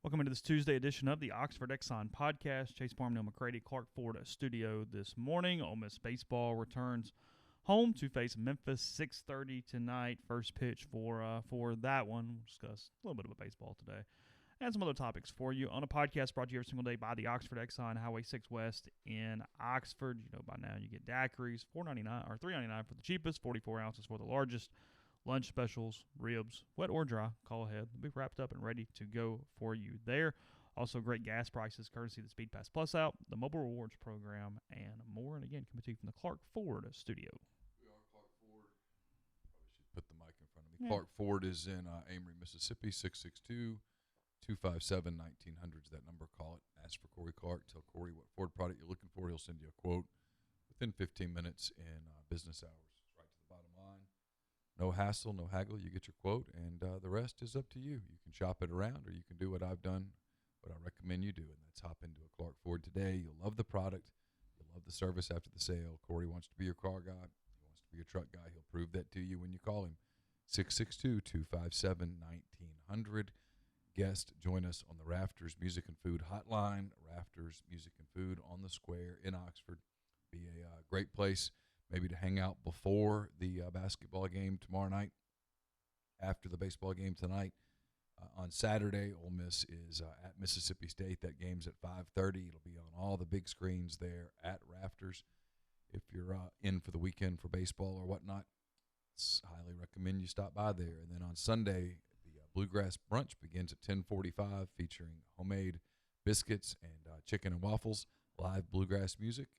Welcome into this Tuesday edition of the Oxford Exxon Podcast. Chase Parham and Neal McCready, Clark Ford studio this morning. Ole Miss baseball returns home to face Memphis 6:30 tonight. First pitch for that one. We'll discuss a little bit about baseball today and some other topics for you on a podcast brought to you every single day by the Oxford Exxon, Highway 6 West in Oxford. You know by now you get daiquiris, $4.99 or $3.99 for the cheapest, 44 ounces for the largest. Lunch specials, ribs, wet or dry, call ahead. They'll be wrapped up and ready to go for you there. Also, great gas prices, courtesy of the Speed Pass Plus out, the mobile rewards program, and more. And again, coming to you from the Clark Ford studio. We are Clark Ford. Probably should put the mic in front of me. Yeah. Clark Ford is in Amory, Mississippi, 662-257-1900 is that number. Call it. Ask for Corey Clark. Tell Corey what Ford product you're looking for. He'll send you a quote within 15 minutes in business hours. Right to the bottom line. No hassle, no haggle. You get your quote, and the rest is up to you. You can shop it around, or you can do what I've done, what I recommend you do, and that's hop into a Clark Ford today. You'll love the product. You'll love the service after the sale. Corey wants to be your car guy. He wants to be your truck guy. He'll prove that to you when you call him. 662-257-1900. Guest, join us on the Rafters Music and Food Hotline. Rafters Music and Food on the Square in Oxford. Be a great place. Maybe to hang out before the basketball game tomorrow night, after the baseball game tonight. On Saturday, Ole Miss is at Mississippi State. That game's at 5:30. It'll be on all the big screens there at Rafters. If you're in for the weekend for baseball or whatnot, highly recommend you stop by there. And then on Sunday, the Bluegrass Brunch begins at 10:45, featuring homemade biscuits and chicken and waffles, live bluegrass music,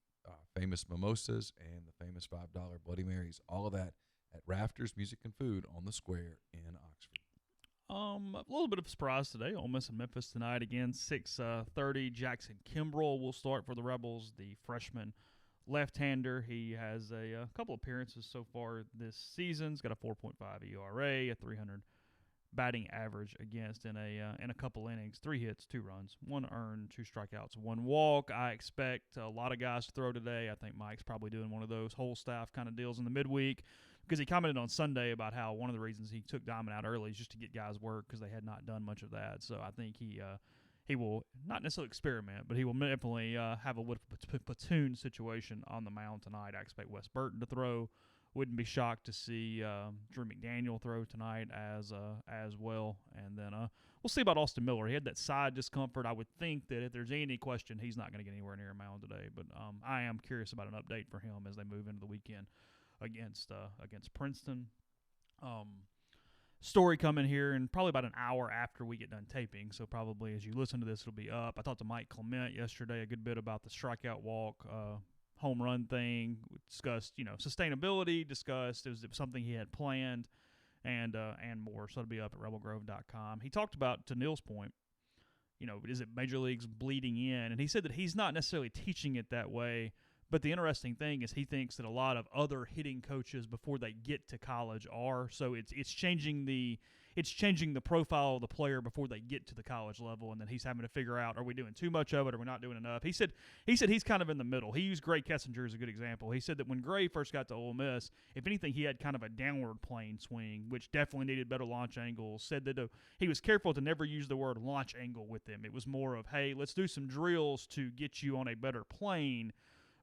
famous mimosas, and the famous $5 Bloody Marys. All of that at Rafters Music and Food on the Square in Oxford. A little bit of a surprise today. Ole Miss and Memphis tonight again, 6:30. Jackson Kimbrell will start for the Rebels, the freshman left-hander. He has a couple appearances so far this season. He's got a 4.5 ERA, a 300 batting average against in a couple innings, 3 hits, 2 runs, 1 earned, 2 strikeouts, 1 walk. I expect a lot of guys to throw today. I think Mike's probably doing one of those whole staff kind of deals in the midweek because he commented on Sunday about how one of the reasons he took Diamond out early is just to get guys work because they had not done much of that. So I think he will not necessarily experiment, but he will definitely have a little platoon situation on the mound tonight. I expect Wes Burton to throw. Wouldn't be shocked to see Drew McDaniel throw tonight as well. And then we'll see about Austin Miller. He had that side discomfort. I would think that if there's any question, he's not going to get anywhere near a mound today. But I am curious about an update for him as they move into the weekend against Princeton. Story coming here in probably about an hour after we get done taping. So probably as you listen to this, it'll be up. I talked to Mike Clement yesterday a good bit about the strikeout walk home run thing. We discussed, sustainability, it was something he had planned, and more. So it'll be up at rebelgrove.com. He talked about, to Neal's point, is it Major League's bleeding in? And he said that he's not necessarily teaching it that way, but the interesting thing is he thinks that a lot of other hitting coaches before they get to college are. So it's changing the profile of the player before they get to the college level, and then he's having to figure out, are we doing too much of it, or are we not doing enough? He said he's kind of in the middle. He used Gray Kessinger as a good example. He said that when Gray first got to Ole Miss, if anything, he had kind of a downward plane swing, which definitely needed better launch angles. Said that he was careful to never use the word launch angle with him. It was more of, hey, let's do some drills to get you on a better plane.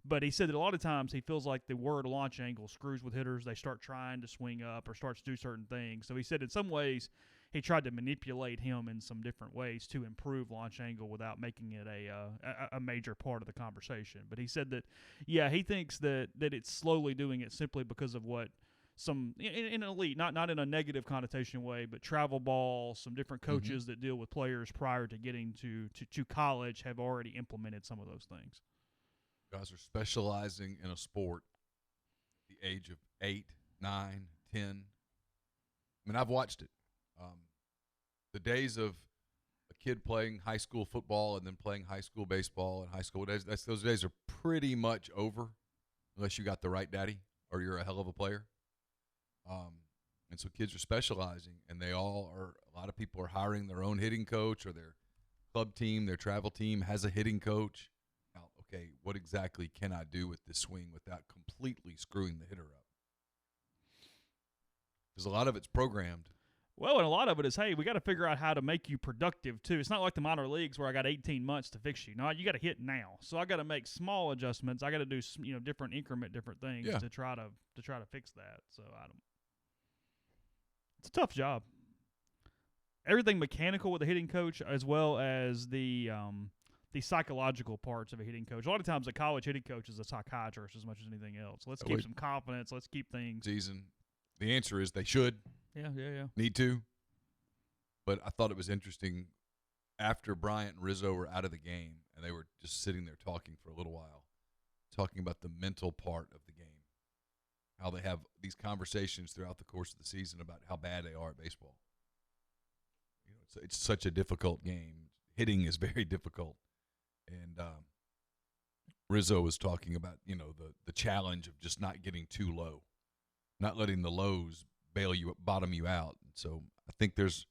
But he said that a lot of times he feels like the word launch angle screws with hitters. They start trying to swing up or start to do certain things. So he said in some ways he tried to manipulate him in some different ways to improve launch angle without making it a major part of the conversation. But he said that, he thinks that it's slowly doing it simply because of what some in elite, not in a negative connotation way, but travel ball, some different coaches that deal with players prior to getting to college have already implemented some of those things. Guys are specializing in a sport at the age of 8, 9, 10. I mean, I've watched it. The days of a kid playing high school football and then playing high school baseball and high school days, those days are pretty much over unless you got the right daddy or you're a hell of a player. And so kids are specializing, and a lot of people are hiring their own hitting coach, or their club team, their travel team has a hitting coach. Okay, what exactly can I do with this swing without completely screwing the hitter up? Because a lot of it's programmed. Well, and a lot of it is, hey, we got to figure out how to make you productive too. It's not like the minor leagues where I got 18 months to fix you. No, you got to hit now. So I got to make small adjustments. I got to do different increment, different things to try to fix that. So it's a tough job. Everything mechanical with the hitting coach, as well as the psychological parts of a hitting coach. A lot of times, a college hitting coach is a psychiatrist as much as anything else. Let's keep some confidence. Let's keep things. Season. The answer is they should. Yeah. Need to. But I thought it was interesting after Bryant and Rizzo were out of the game and they were just sitting there talking for a little while, talking about the mental part of the game, how they have these conversations throughout the course of the season about how bad they are at baseball. It's such a difficult game. Hitting is very difficult. And Rizzo was talking about, the challenge of just not getting too low, not letting the lows bottom you out. And so I think there's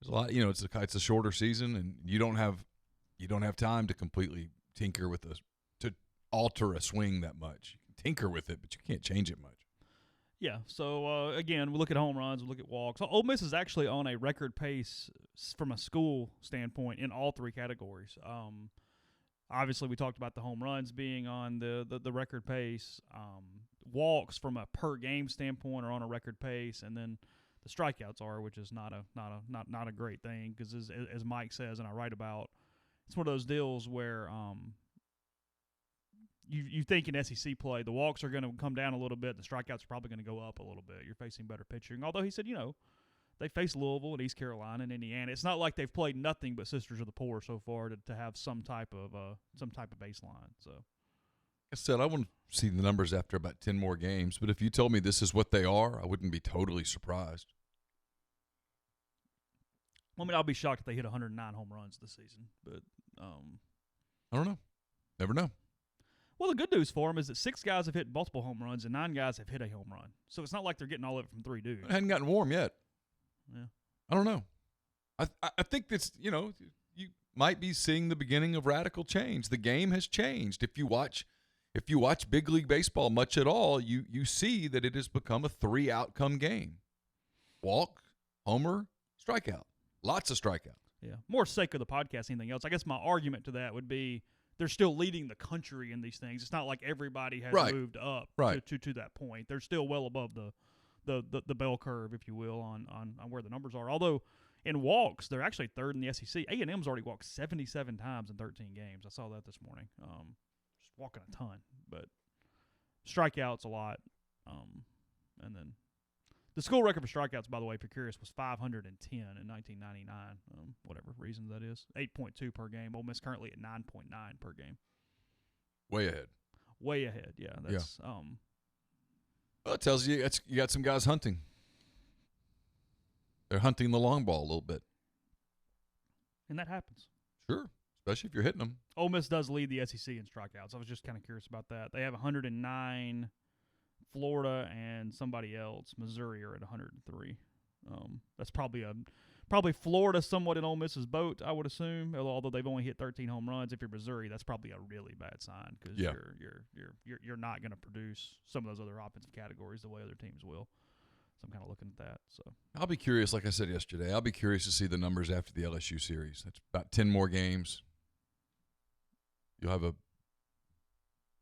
a lot. It's a shorter season, and you don't have time to completely tinker with to alter a swing that much. You can tinker with it, but you can't change it much. Yeah. So again, we look at home runs, we look at walks. Ole Miss is actually on a record pace from a school standpoint in all three categories. Obviously, we talked about the home runs being on the record pace. Walks from a per game standpoint are on a record pace, and then the strikeouts are, which is not a great thing because as Mike says, and I write about, it's one of those deals where you think in SEC play the walks are going to come down a little bit, the strikeouts are probably going to go up a little bit. You're facing better pitching. Although he said, they faced Louisville and East Carolina and Indiana. It's not like they've played nothing but Sisters of the Poor so far to have some type of baseline. So. I said I want to see the numbers after about 10 more games, but if you told me this is what they are, I wouldn't be totally surprised. Well, I mean, I'll be shocked if they hit 109 home runs this season, but I don't know. Never know. Well, the good news for them is that 6 guys have hit multiple home runs and 9 guys have hit a home run. So it's not like they're getting all of it from 3 dudes. It hadn't gotten warm yet. Yeah. I don't know. I think that's, you might be seeing the beginning of radical change. The game has changed. If you watch big league baseball much at all, you see that it has become a 3-outcome game. Walk, homer, strikeout. Lots of strikeouts. Yeah. More sake of the podcast than anything else. I guess my argument to that would be they're still leading the country in these things. It's not like everybody has moved up to that point. They're still well above the bell curve, if you will, on where the numbers are. Although in walks, they're actually third in the SEC. A&M's already walked 77 times in 13 games. I saw that this morning. Just walking a ton, but strikeouts a lot. And then the school record for strikeouts, by the way, if you're curious, was 510 in 1999. Whatever reason that is, 8.2 per game. Ole Miss currently at 9.9 per game. Way ahead. Way ahead. Yeah. That's Well, it tells you you got some guys hunting. They're hunting the long ball a little bit. And that happens. Sure, especially if you're hitting them. Ole Miss does lead the SEC in strikeouts. I was just kind of curious about that. They have 109. Florida and somebody else, Missouri, are at 103. That's probably Florida somewhat in Ole Miss's boat, I would assume. Although they've only hit 13 home runs. If you're Missouri, that's probably a really bad sign because you're not going to produce some of those other offensive categories the way other teams will. So I'm kind of looking at that. So I'll be curious, like I said yesterday. I'll be curious to see the numbers after the LSU series. That's about 10 more games. You'll have a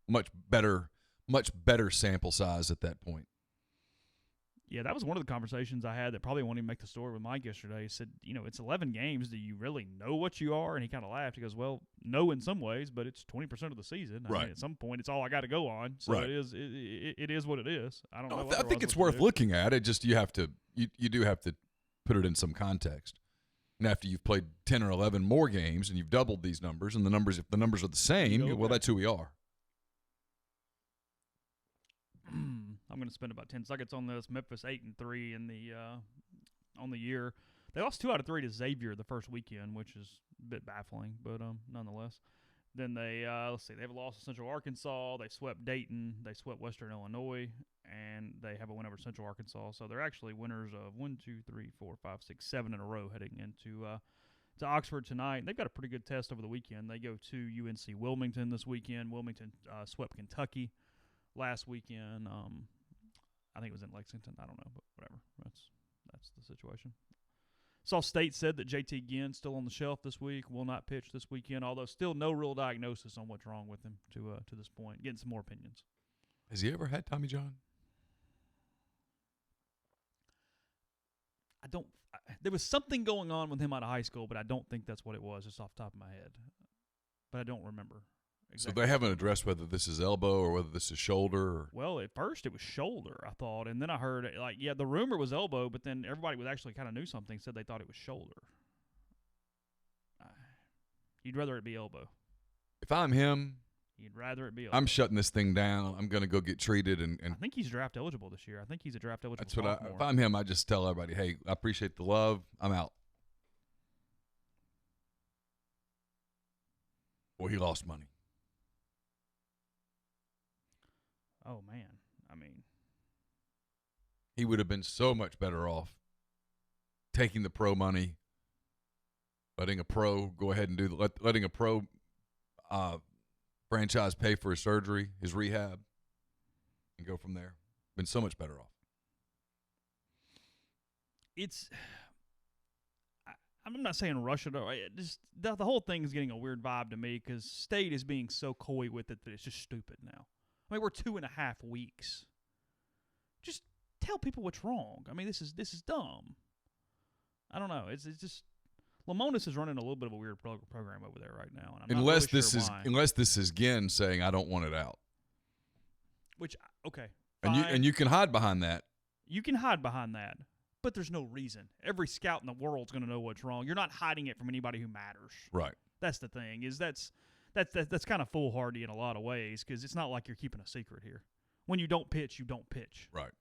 much better sample size at that point. Yeah, that was one of the conversations I had that probably won't even make the story with Mike yesterday. He said, it's 11 games. Do you really know what you are? And he kind of laughed. He goes, well, no in some ways, but it's 20% of the season. I mean, at some point, it's all I got to go on. So it is what it is. I don't know. I think it's worth looking at. It just you do have to put it in some context. And after you've played 10 or 11 more games and you've doubled these numbers, and if the numbers are the same, that's who we are. I'm going to spend about 10 seconds on this. Memphis 8-3 in the on the year. They lost 2 out of 3 to Xavier the first weekend, which is a bit baffling, but nonetheless. Then they they have a loss to Central Arkansas. They swept Dayton. They swept Western Illinois, and they have a win over Central Arkansas. So they're actually winners of 7 in a row heading into to Oxford tonight. And they've got a pretty good test over the weekend. They go to UNC Wilmington this weekend. Wilmington swept Kentucky last weekend. I think it was in Lexington. I don't know, but whatever. that's the situation. Saw State said that JT Ginn still on the shelf this week, will not pitch this weekend, although still no real diagnosis on what's wrong with him to this point. Getting some more opinions. Has he ever had Tommy John? There was something going on with him out of high school, but I don't think that's what it was, just off the top of my head. But I don't remember. Exactly. So they haven't addressed whether this is elbow or whether this is shoulder? Or? Well, at first it was shoulder, I thought, and then I heard, the rumor was elbow, but then everybody was actually kind of knew something, said they thought it was shoulder. You'd rather it be elbow. If I'm him, you'd rather it be elbow. I'm shutting this thing down. I'm going to go get treated. And I think he's draft eligible this year. I think he's a draft eligible that's sophomore. if I'm him, I just tell everybody, hey, I appreciate the love. I'm out. Well, he lost money. Oh, man. I mean, he would have been so much better off taking the pro money, letting a pro go ahead and letting a pro franchise pay for his surgery, his rehab, and go from there. Been so much better off. I'm not saying rush it. Just the whole thing is getting a weird vibe to me because State is being so coy with it that it's just stupid now. I mean, we're 2.5 weeks. Just tell people what's wrong. I mean, this is dumb. I don't know. It's just Lamonis is running a little bit of a weird program over there right now, and I'm unless not really sure why. Unless this is Ginn saying I don't want it out. Which okay, and you can hide behind that. You can hide behind that, but there's no reason. Every scout in the world's going to know what's wrong. You're not hiding it from anybody who matters. Right. That's the thing. That's kind of foolhardy in a lot of ways because it's not like you're keeping a secret here. When you don't pitch, you don't pitch. Right.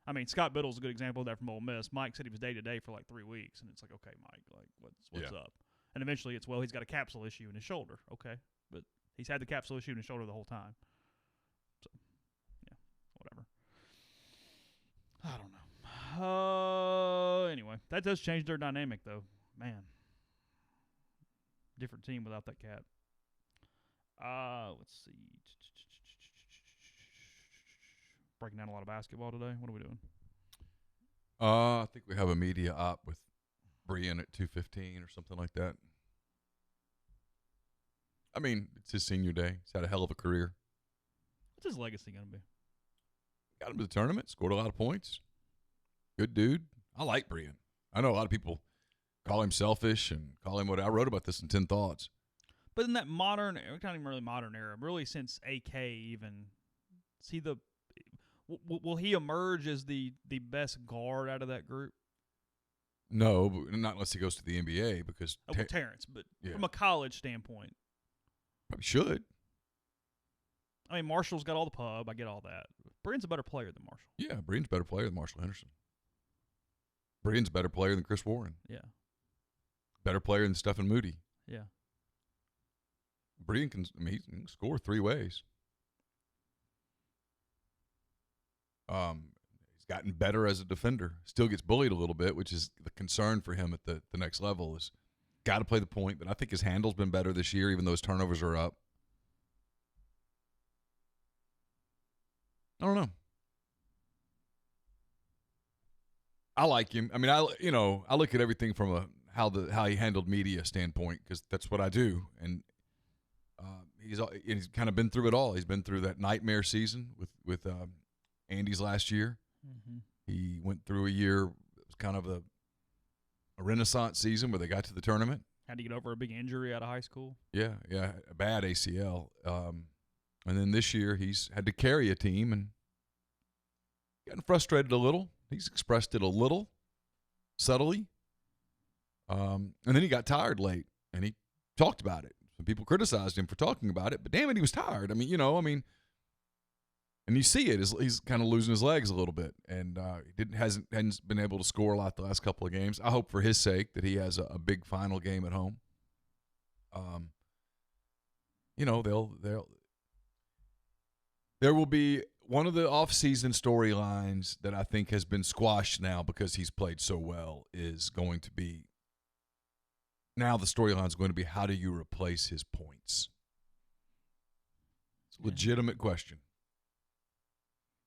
I mean, Scott Biddle's a good example of that from Ole Miss. Mike said he was day-to-day for like 3 weeks, and it's like, okay, Mike, like what's up? And eventually it's, well, he's got a capsule issue in his shoulder. Okay, but he's had the capsule issue in his shoulder the whole time. So, yeah, whatever. I don't know. Anyway, that does change their dynamic, though. Man. Different team without that cat. Let's see. Breaking down a lot of basketball today. What are we doing? I think we have a media op with Brian at 2:15 or something like that. I mean, it's his senior day. He's had a hell of a career. What's his legacy going to be? Got him to the tournament. Scored a lot of points. Good dude. I like Brian. I know a lot of people call him selfish and call him what I wrote about this in 10 Thoughts. But in that modern, not even really modern era, really since AK even, will he emerge as the best guard out of that group? No, but not unless he goes to the NBA because Terrence, but from a college standpoint. Probably should. I mean, Marshall's got all the pub. I get all that. Brian's a better player than Marshall. Yeah, Brian's a better player than Marshall Henderson. Brian's a better player than Chris Warren. Yeah. Better player than Stephen Moody. Yeah. Brian he can score 3 ways. He's gotten better as a defender. Still gets bullied a little bit, which is the concern for him at the next level. Is got to play the point, but I think his handle's been better this year, even though his turnovers are up. I don't know. I like him. I mean, I look at everything from how he handled media standpoint because that's what I do, and he's kind of been through it all. He's been through that nightmare season with Andy's last year. Mm-hmm. He went through a year. It was kind of a renaissance season where they got to the tournament. Had to get over a big injury out of high school. Yeah, a bad ACL. And then this year he's had to carry a team and gotten frustrated a little. He's expressed it a little subtly. And then he got tired late, and he talked about it. Some people criticized him for talking about it, but damn it, he was tired. I mean, and you see it. He's kind of losing his legs a little bit, and he hasn't been able to score a lot the last couple of games. I hope for his sake that he has a big final game at home. There will be one of the off-season storylines that I think has been squashed now because he's played so well is going to be now the storyline is going to be how do you replace his points? It's a legitimate question.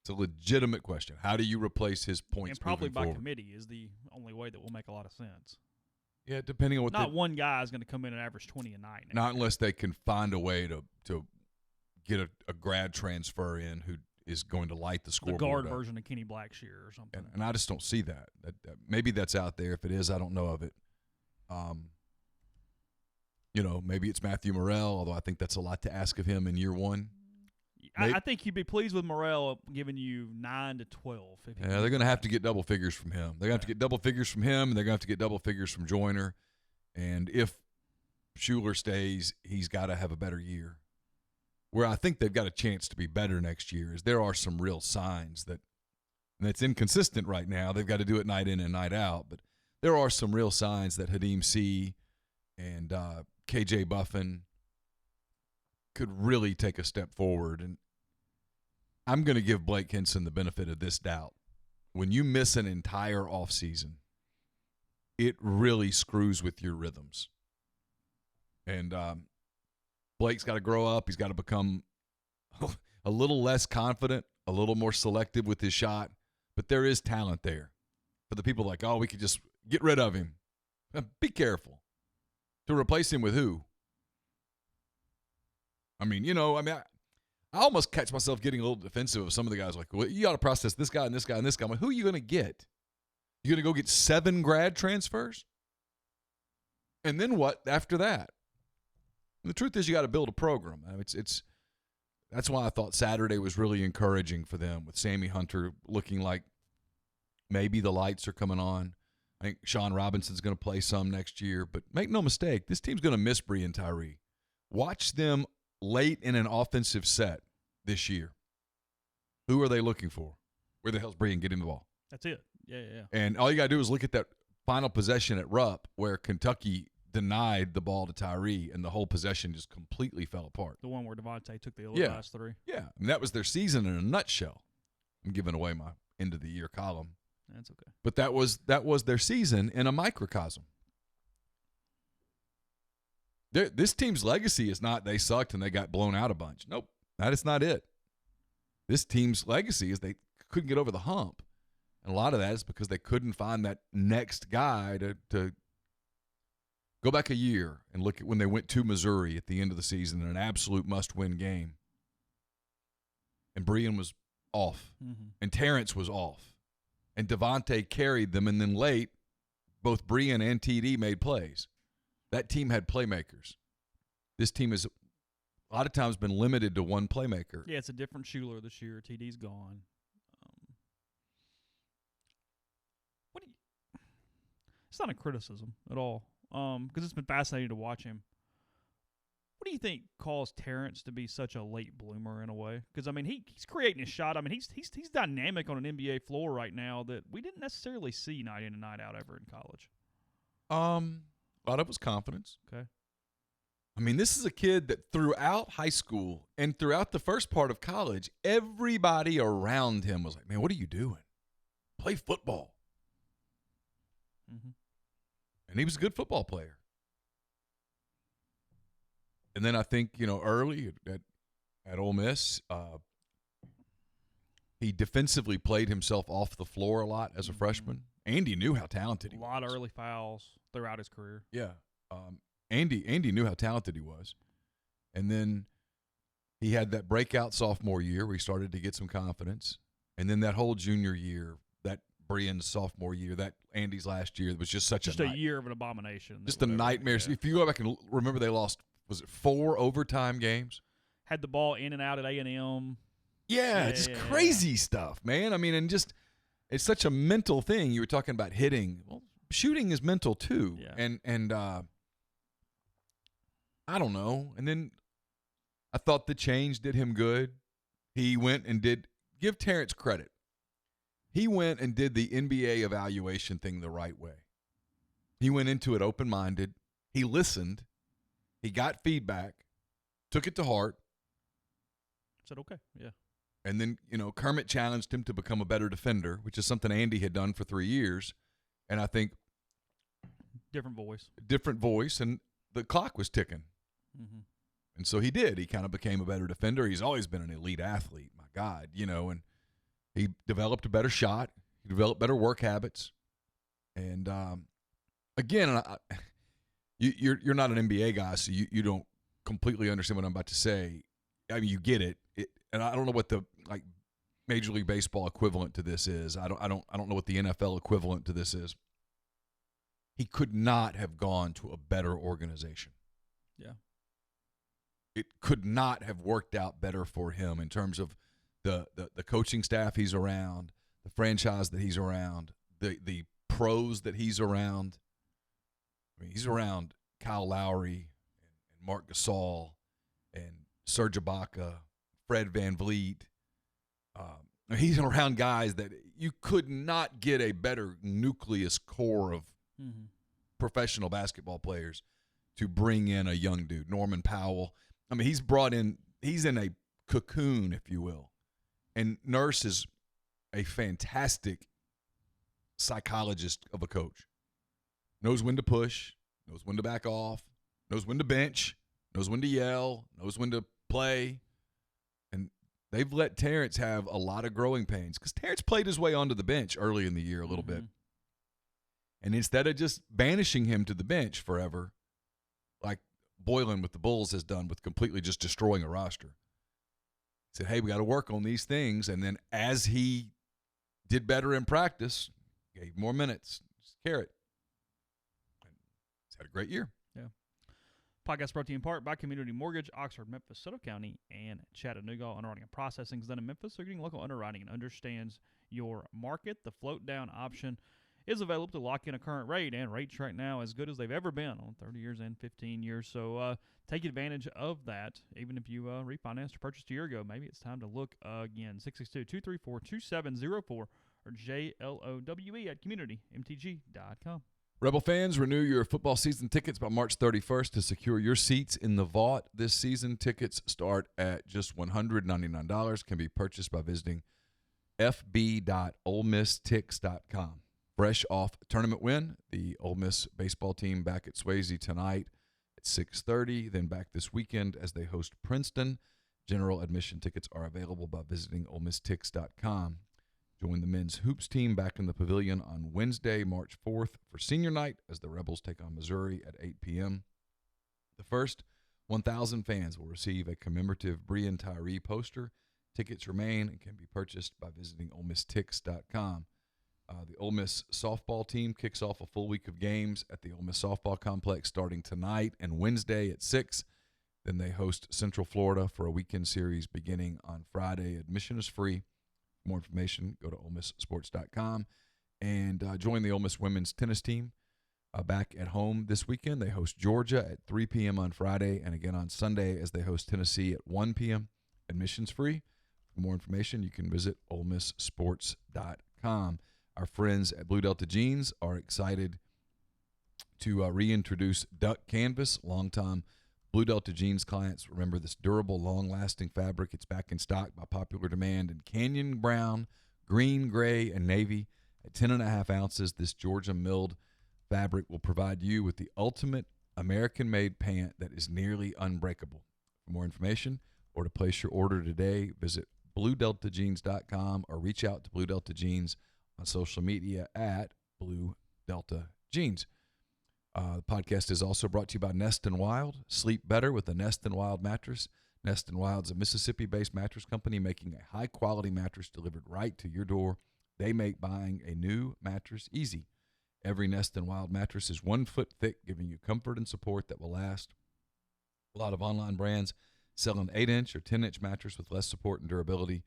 It's a legitimate question. How do you replace his points And probably moving by forward? committee is the only way that will make a lot of sense. Yeah, depending on what Not one guy is going to come in and average 20 a night. not unless they can find a way to get a grad transfer in who is going to light the the scoreboard guard up. version of Kenny Blackshear or something. And I just don't see that. Maybe that's out there. If it is, I don't know of it. Maybe it's Matthew Morrell, although I think that's a lot to ask of him in year one. I think you'd be pleased with Morrell giving you 9 to 12. Yeah, they're going to have to get double figures from him. They're going to have to get double figures from him, and they're going to have to get double figures from Joyner. And if Schuler stays, he's got to have a better year. Where I think they've got a chance to be better next year is there are some real signs and it's inconsistent right now. They've got to do it night in and night out. But there are some real signs that Hadim C. and KJ Buffin could really take a step forward. And I'm going to give Blake Henson the benefit of this doubt. When you miss an entire offseason, it really screws with your rhythms. And Blake's got to grow up. He's got to become a little less confident, a little more selective with his shot. But there is talent there. For the people like, we could just get rid of him. Be careful. To replace him with who? I almost catch myself getting a little defensive of some of the guys. Like, well, you got to process this guy and this guy and this guy. I'm like, who are you going to get? You going to go get 7 grad transfers? And then what after that? The truth is, you got to build a program. That's why I thought Saturday was really encouraging for them with Sammy Hunter looking like maybe the lights are coming on. I think Sean Robinson's going to play some next year, but make no mistake, this team's going to miss Bree and Tyree. Watch them late in an offensive set this year. Who are they looking for? Where the hell's Bree and getting the ball? That's it. Yeah. And all you got to do is look at that final possession at Rupp where Kentucky denied the ball to Tyree, and the whole possession just completely fell apart. The one where Devontae took the last 3. Yeah. That was their season in a nutshell. I'm giving away my end of the year column. That's okay. But that was their season in a microcosm. This team's legacy is not they sucked and they got blown out a bunch. Nope, that is not it. This team's legacy is they couldn't get over the hump. And a lot of that is because they couldn't find that next guy to go back a year and look at when they went to Missouri at the end of the season in an absolute must-win game. And Brean was off. Mm-hmm. And Terrence was off. And Devontae carried them, and then late, both Brean and TD made plays. That team had playmakers. This team has a lot of times been limited to one playmaker. Yeah, it's a different Schuler this year. TD's gone. It's not a criticism at all, because it's been fascinating to watch him. What do you think caused Terrence to be such a late bloomer in a way? Because, he's creating his shot. He's dynamic on an NBA floor right now that we didn't necessarily see night in and night out ever in college. A lot of it was confidence. Okay. This is a kid that throughout high school and throughout the first part of college, everybody around him was like, man, what are you doing? Play football. Mm-hmm. And he was a good football player. And then I think, early at Ole Miss, he defensively played himself off the floor a lot as a freshman. Andy knew how talented he was. A lot of early fouls throughout his career. Yeah. Andy knew how talented he was. And then he had that breakout sophomore year where he started to get some confidence. And then that whole junior year, that Brian's sophomore year, that Andy's last year, it was just such a year of an abomination. Just a nightmare. Yeah. If you go back and remember, they lost, was it 4 overtime games? Had the ball in and out at A&M. Yeah, just crazy stuff, man. And just it's such a mental thing. You were talking about hitting. Well, shooting is mental too. Yeah. And I don't know. And then I thought the change did him good. He went and give Terrence credit. He went and did the NBA evaluation thing the right way. He went into it open-minded. He listened. He got feedback, took it to heart. Said, okay, yeah. And then, Kermit challenged him to become a better defender, which is something Andy had done for 3 years. And I think different voice, and the clock was ticking. Mm-hmm. And so he did. He kind of became a better defender. He's always been an elite athlete, my God, and He developed a better shot. He developed better work habits. And again, you're not an NBA guy, so you don't completely understand what I'm about to say. I mean, you get it. And I don't know what the Major League Baseball equivalent to this is. I don't know what the NFL equivalent to this is. He could not have gone to a better organization. Yeah. It could not have worked out better for him in terms of the coaching staff he's around, the franchise that he's around, the pros that he's around. I mean, he's around Kyle Lowry and Mark Gasol and Serge Ibaka, Fred VanVleet. He's around guys that you could not get a better nucleus core of professional basketball players to bring in a young dude, Norman Powell. I mean, he's in a cocoon, if you will. And Nurse is a fantastic psychologist of a coach. Knows when to push, knows when to back off, knows when to bench, knows when to yell, knows when to play. And they've let Terrence have a lot of growing pains because Terrence played his way onto the bench early in the year a little bit. And instead of just banishing him to the bench forever, like Boylan with the Bulls has done with completely just destroying a roster, he said, hey, we got to work on these things. And then as he did better in practice, gave more minutes, just carrot. He's had a great year. Yeah. Podcast brought to you in part by Community Mortgage, Oxford, Memphis, Soto County, and Chattanooga. Underwriting and processing is done in Memphis, so you're getting local underwriting and understands your market. The float down option is available to lock in a current rate, and rates right now as good as they've ever been on 30 years and 15 years. So take advantage of that. Even if you refinanced or purchased a year ago, maybe it's time to look again. 662-234-2704 or JLOWE at communitymtg.com. Rebel fans, renew your football season tickets by March 31st to secure your seats in the vault this season. Tickets start at just $199, can be purchased by visiting fb.olemistix.com. Fresh off a tournament win, the Ole Miss baseball team back at Swayze tonight at 6:30, then back this weekend as they host Princeton. General admission tickets are available by visiting olemistix.com. Join the men's hoops team back in the pavilion on Wednesday, March 4th for senior night as the Rebels take on Missouri at 8 p.m. The first 1,000 fans will receive a commemorative Brian Tyree poster. Tickets remain and can be purchased by visiting olemistix.com. The Ole Miss softball team kicks off a full week of games at the Ole Miss softball complex starting tonight and Wednesday at 6. Then they host Central Florida for a weekend series beginning on Friday. Admission is free. For more information, go to OleMissSports.com and join the Ole Miss women's tennis team back at home this weekend. They host Georgia at 3 p.m. on Friday and again on Sunday as they host Tennessee at 1 p.m. Admission's free. For more information, you can visit OleMissSports.com. Our friends at Blue Delta Jeans are excited to reintroduce Duck Canvas. Longtime Blue Delta Jeans clients remember this durable, long-lasting fabric. It's back in stock by popular demand in canyon brown, green, gray, and navy. At 10.5 ounces, this Georgia-milled fabric will provide you with the ultimate American-made pant that is nearly unbreakable. For more information or to place your order today, visit BlueDeltaJeans.com or reach out to Blue Delta Jeans on social media at Blue Delta Jeans. The podcast is also brought to you by Nest and Wild. Sleep better with a Nest and Wild mattress. Nest and Wild is a Mississippi-based mattress company making a high-quality mattress delivered right to your door. They make buying a new mattress easy. Every Nest and Wild mattress is 1 foot thick, giving you comfort and support that will last. A lot of online brands sell an 8-inch or 10-inch mattress with less support and durability.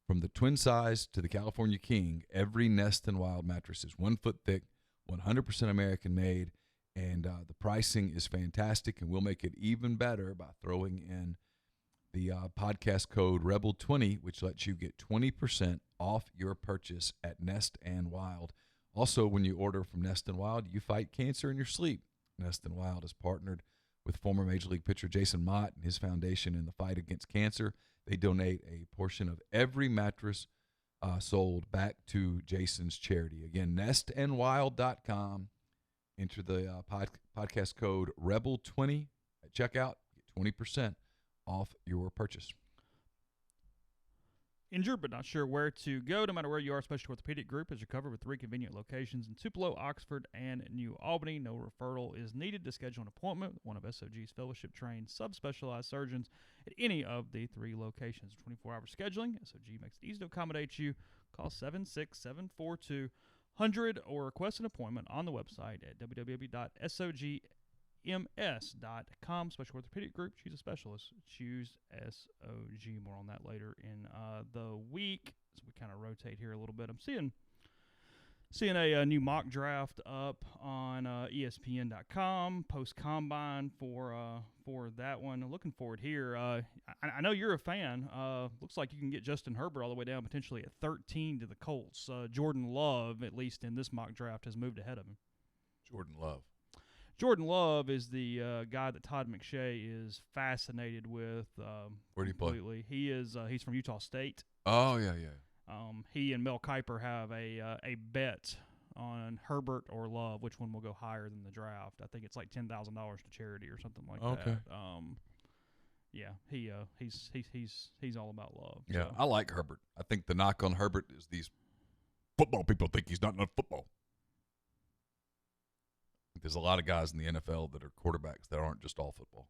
From the twin size to the California King, every Nest and Wild mattress is 1 foot thick, 100% American made, and the pricing is fantastic, and we'll make it even better by throwing in the podcast code REBEL20, which lets you get 20% off your purchase at Nest and Wild. Also, when you order from Nest and Wild, you fight cancer in your sleep. Nest and Wild has partnered with former Major League pitcher Jason Mott and his foundation in the fight against cancer. They donate a portion of every mattress sold back to Jason's charity. Again, nestandwild.com. Enter the podcast code REBEL20 at checkout. Get 20% off your purchase. Injured but not sure where to go? No matter where you are, Specialty Orthopedic Group is covered with 3 convenient locations in Tupelo, Oxford, and New Albany. No referral is needed to schedule an appointment with one of SOG's fellowship-trained subspecialized surgeons at any of the 3 locations. 24-hour scheduling. SOG makes it easy to accommodate you. Call 7674200 or request an appointment on the website at www.sogms.com. Special Orthopedic Group. Choose a specialist. Choose SOG. More on that later in the week. So we kind of rotate here a little bit. I'm seeing a new mock draft up on ESPN.com post combine for that one. Looking forward here. I know you're a fan. Looks like you can get Justin Herbert all the way down potentially at 13 to the Colts. Jordan Love, at least in this mock draft, has moved ahead of him. Jordan Love is the guy that Todd McShay is fascinated with. Where do you play? He's from Utah State. Oh yeah. He and Mel Kiper have a bet on Herbert or Love, which one will go higher than the draft. I think it's like $10,000 to charity or something like that. Yeah, he's all about Love. Yeah, so. I like Herbert. I think the knock on Herbert is these football people think he's not enough football. There's a lot of guys in the NFL that are quarterbacks that aren't just all football.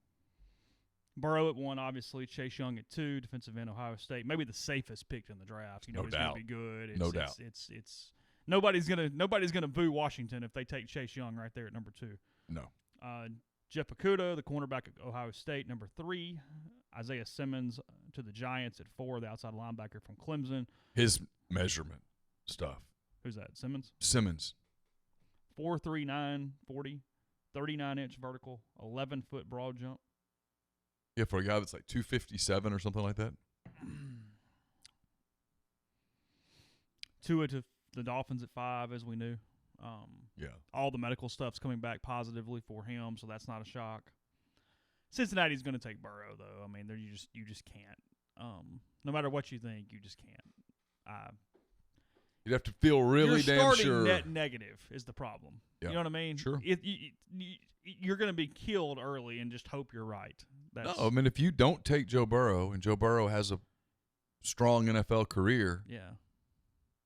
Burrow at 1, obviously. Chase Young at 2, defensive end, Ohio State. Maybe the safest pick in the draft. You know, he's going to be good. No doubt. It's nobody's gonna boo Washington if they take Chase Young right there at number 2. No. Jeff Okudah, the cornerback at Ohio State, number 3. Isaiah Simmons to the Giants at 4, the outside linebacker from Clemson. His measurement stuff. Who's that? Simmons. 4.39 40, 39-inch vertical, 11-foot broad jump. Yeah, for a guy that's like 257 or something like that. Tua to the Dolphins at 5, as we knew. Yeah. All the medical stuff's coming back positively for him, so that's not a shock. Cincinnati's going to take Burrow, though. I mean, you just can't. No matter what you think, you just can't. You'd have to feel really damn sure. You're starting net negative is the problem. Yeah. You know what I mean? Sure. You're going to be killed early and just hope you're right. No, I mean, if you don't take Joe Burrow and Joe Burrow has a strong NFL career,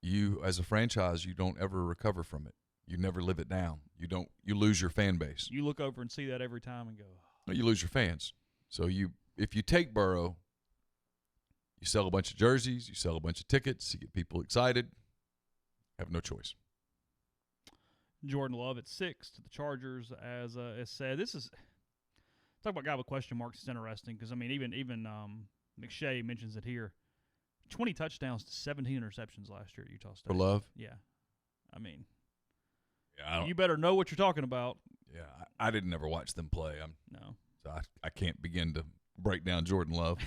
you as a franchise, you don't ever recover from it. You never live it down. You lose your fan base. You look over and see that every time and go, no, you lose your fans. So if you take Burrow, you sell a bunch of jerseys, you sell a bunch of tickets, you get people excited. Have no choice. Jordan Love at 6 to the Chargers, as said. This is talk about a guy with question marks. It's interesting because I mean, even McShay mentions it here. 20 touchdowns to 17 interceptions last year at Utah State. For Love? Yeah, I mean, you better know what you're talking about. Yeah, I didn't ever watch them play. So I can't begin to break down Jordan Love.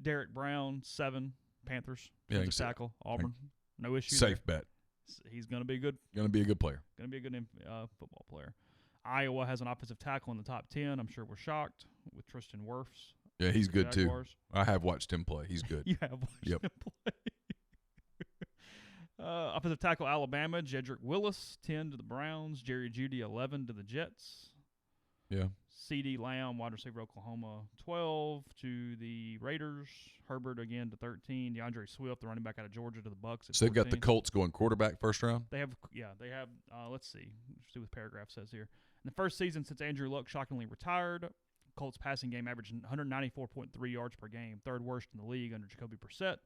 Derek Brown, 7 Panthers. Yeah, tackle Auburn. No issue. Safe bet. He's going to be good. Going to be a good player. Going to be a good football player. Iowa has an offensive tackle in the top 10. I'm sure we're shocked with Tristan Wirfs. Yeah, he's good Jaguars. too. I have watched him play. He's good. You have watched him play. Offensive tackle Alabama, Jedrick Willis, 10 to the Browns. Jerry Jeudy, 11 to the Jets. Yeah. C.D. Lamb, wide receiver, Oklahoma, 12 to the Raiders. Herbert again to 13. DeAndre Swift, the running back out of Georgia, to the Bucks. So they've got the Colts going quarterback first round? They have. Let's see what the paragraph says here. In the first season since Andrew Luck shockingly retired, Colts passing game averaged 194.3 yards per game, third worst in the league under Jacoby Brissett.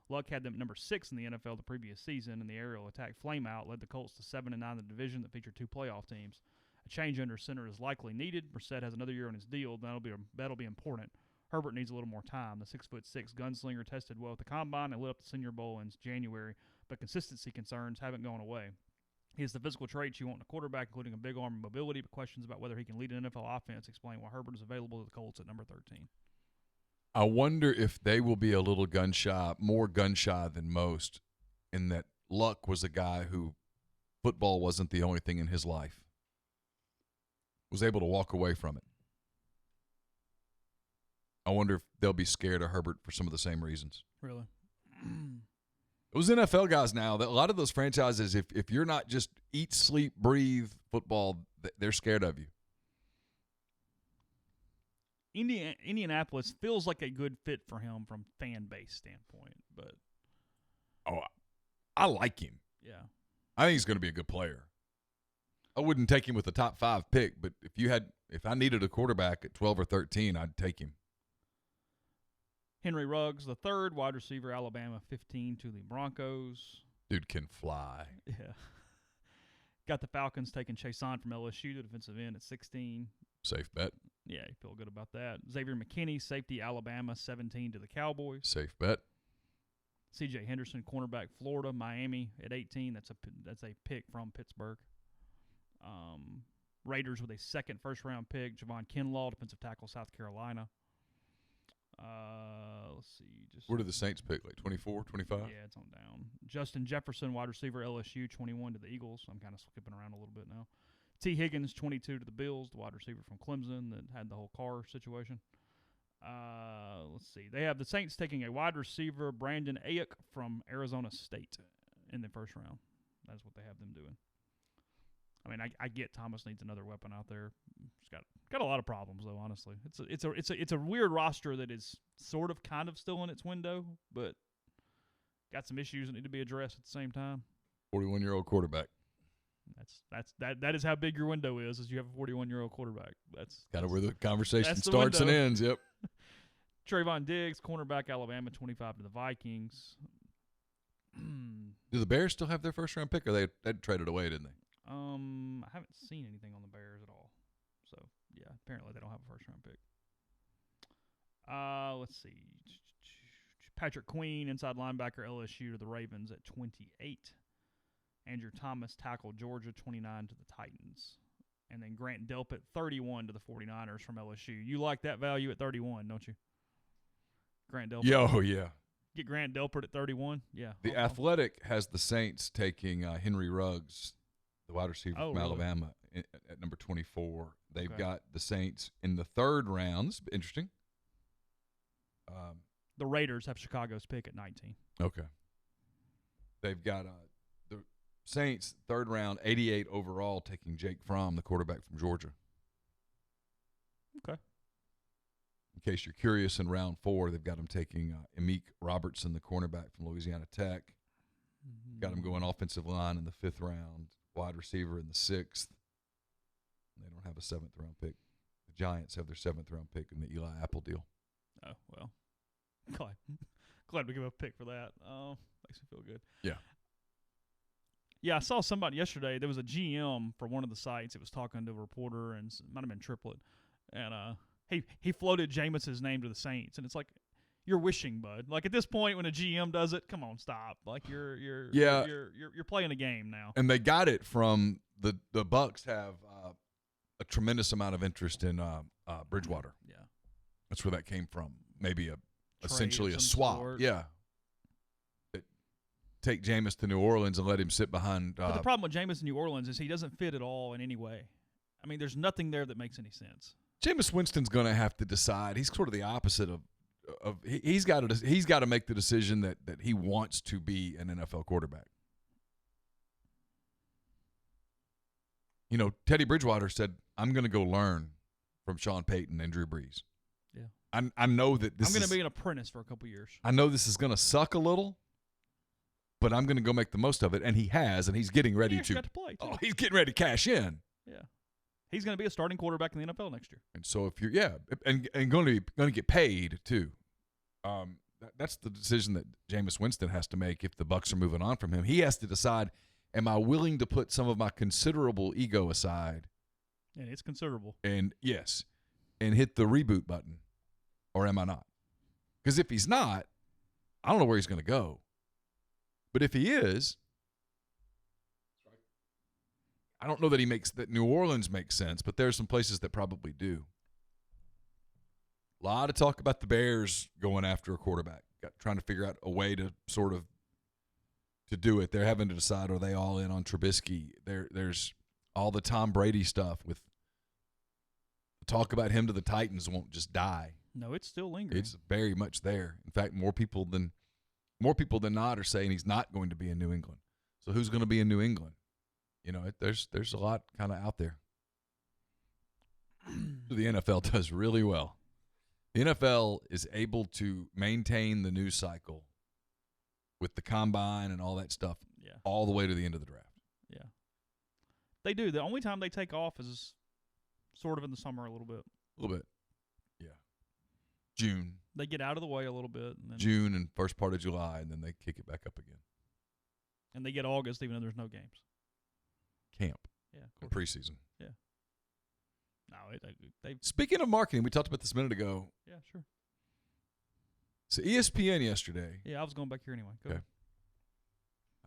Luck had them at number 6 in the NFL the previous season, and the aerial attack flameout led the Colts to 7-9 in the division that featured 2 playoff teams. A change under center is likely needed. Brissett has another year on his deal. That'll be important. Herbert needs a little more time. The 6'6" gunslinger tested well at the combine and lit up the Senior Bowl in January, but consistency concerns haven't gone away. He has the physical traits you want in a quarterback, including a big arm and mobility, but questions about whether he can lead an NFL offense explain why Herbert is available to the Colts at number 13. I wonder if they will be a little more gun shy than most, in that Luck was a guy who football wasn't the only thing in his life. Was able to walk away from it. I wonder if they'll be scared of Herbert for some of the same reasons. Really? Those NFL guys now, a lot of those franchises, if you're not just eat, sleep, breathe football, they're scared of you. Indianapolis feels like a good fit for him from fan base standpoint. But I like him. yeah, I think he's going to be a good player. I wouldn't take him with a top 5 pick, but if I needed a quarterback at 12 or 13, I'd take him. Henry Ruggs, the third wide receiver, Alabama, 15 to the Broncos. Dude can fly. Yeah. Got the Falcons taking Chason from LSU, the defensive end, at 16. Safe bet. Yeah, you feel good about that. Xavier McKinney, safety, Alabama, 17 to the Cowboys. Safe bet. C.J. Henderson, cornerback, Florida, Miami at 18. That's a pick from Pittsburgh. Raiders with a second first-round pick, Javon Kinlaw, defensive tackle, South Carolina. Let's see. Where did the Saints pick? Like 24, 25? Yeah, it's on down. Justin Jefferson, wide receiver, LSU, 21 to the Eagles. I'm kind of skipping around a little bit now. T. Higgins, 22 to the Bills, the wide receiver from Clemson that had the whole car situation. Let's see. They have the Saints taking a wide receiver, Brandon Ayuk from Arizona State in the first round. That's what they have them doing. I mean, I get Thomas needs another weapon out there. He's got a lot of problems though. Honestly, it's a weird roster that is sort of kind of still in its window, but got some issues that need to be addressed at the same time. 41-year-old quarterback. That is how big your window is you have a 41-year-old quarterback. That's kind of where the conversation the starts and window. ends. Yep. Trayvon Diggs, cornerback, Alabama, 25 to the Vikings. Do the Bears still have their first-round pick, or they traded away, didn't they? I haven't seen anything on the Bears at all. So, yeah, apparently they don't have a first-round pick. Let's see. Patrick Queen, inside linebacker, LSU to the Ravens at 28. Andrew Thomas, tackle, Georgia, 29 to the Titans. And then Grant Delpit, 31 to the 49ers from LSU. You like that value at 31, don't you? Grant Delpit. Yo, yeah. Get Grant Delpit at 31? Yeah. The Athletic has the Saints taking Henry Ruggs, the wide receiver from really? Alabama, at number 24. They've Okay. got the Saints in the third round. This is interesting. The Raiders have Chicago's pick at 19. Okay. They've got the Saints, third round, 88 overall, taking Jake Fromm, the quarterback from Georgia. Okay. In case you're curious, in round 4, they've got him taking Emmeek Robertson, the cornerback from Louisiana Tech. Got him going offensive line in the 5th round, wide receiver in the 6th. They don't have a 7th-round pick. The Giants have their 7th-round pick in the Eli Apple deal. Oh, well. Glad we give up a pick for that. Makes me feel good. Yeah. Yeah, I saw somebody yesterday. There was a GM for one of the sites. It was talking to a reporter, and it might have been Triplet. And he floated Jameis's name to the Saints. And it's like, you're wishing, bud. Like, at this point, when a GM does it, come on, stop. Like, you're playing a game now. And they got it from the Bucks have a tremendous amount of interest in Bridgewater. Yeah. That's where that came from. Maybe Trade essentially of a some swap. sort. Yeah. Take Jameis to New Orleans and let him sit behind. But the problem with Jameis in New Orleans is he doesn't fit at all in any way. I mean, there's nothing there that makes any sense. Jameis Winston's going to have to decide. He's sort of the opposite of he's got to make the decision that he wants to be an NFL quarterback. You know, Teddy Bridgewater said, "I'm going to go learn from Sean Payton and Drew Brees." Yeah. I know that I'm going to be an apprentice for a couple years. I know this is going to suck a little, but I'm going to go make the most of it, and he has, and he's getting ready He got to play, too. Oh, he's getting ready to cash in. Yeah. He's going to be a starting quarterback in the NFL next year. And so if you're and going to get paid too. That's the decision that Jameis Winston has to make if the Bucs are moving on from him. He has to decide, am I willing to put some of my considerable ego aside? And it's considerable. And yes, and hit the reboot button, or am I not? Because if he's not, I don't know where he's going to go. But if he is, I don't know that New Orleans makes sense, but there are some places that probably do. A lot of talk about the Bears going after a quarterback, trying to figure out a way to sort of to do it. They're having to decide, are they all in on Trubisky? There's all the Tom Brady stuff with talk about him to the Titans won't just die. No, it's still lingering. It's very much there. In fact, more people than not are saying he's not going to be in New England. So who's going to be in New England? You know, there's a lot kind of out there. The NFL does really well. The NFL is able to maintain the news cycle with the combine and all that stuff all the way to the end of the draft. Yeah. They do. The only time they take off is sort of in the summer a little bit. A little bit. Yeah. June. They get out of the way a little bit. And then June and first part of July, and then they kick it back up again. And they get August even though there's no games. Camp. Yeah, of course. Preseason. Yeah. No, they Speaking of marketing, we talked about this a minute ago. Yeah, sure. So ESPN yesterday. Yeah, I was going back here anyway. Go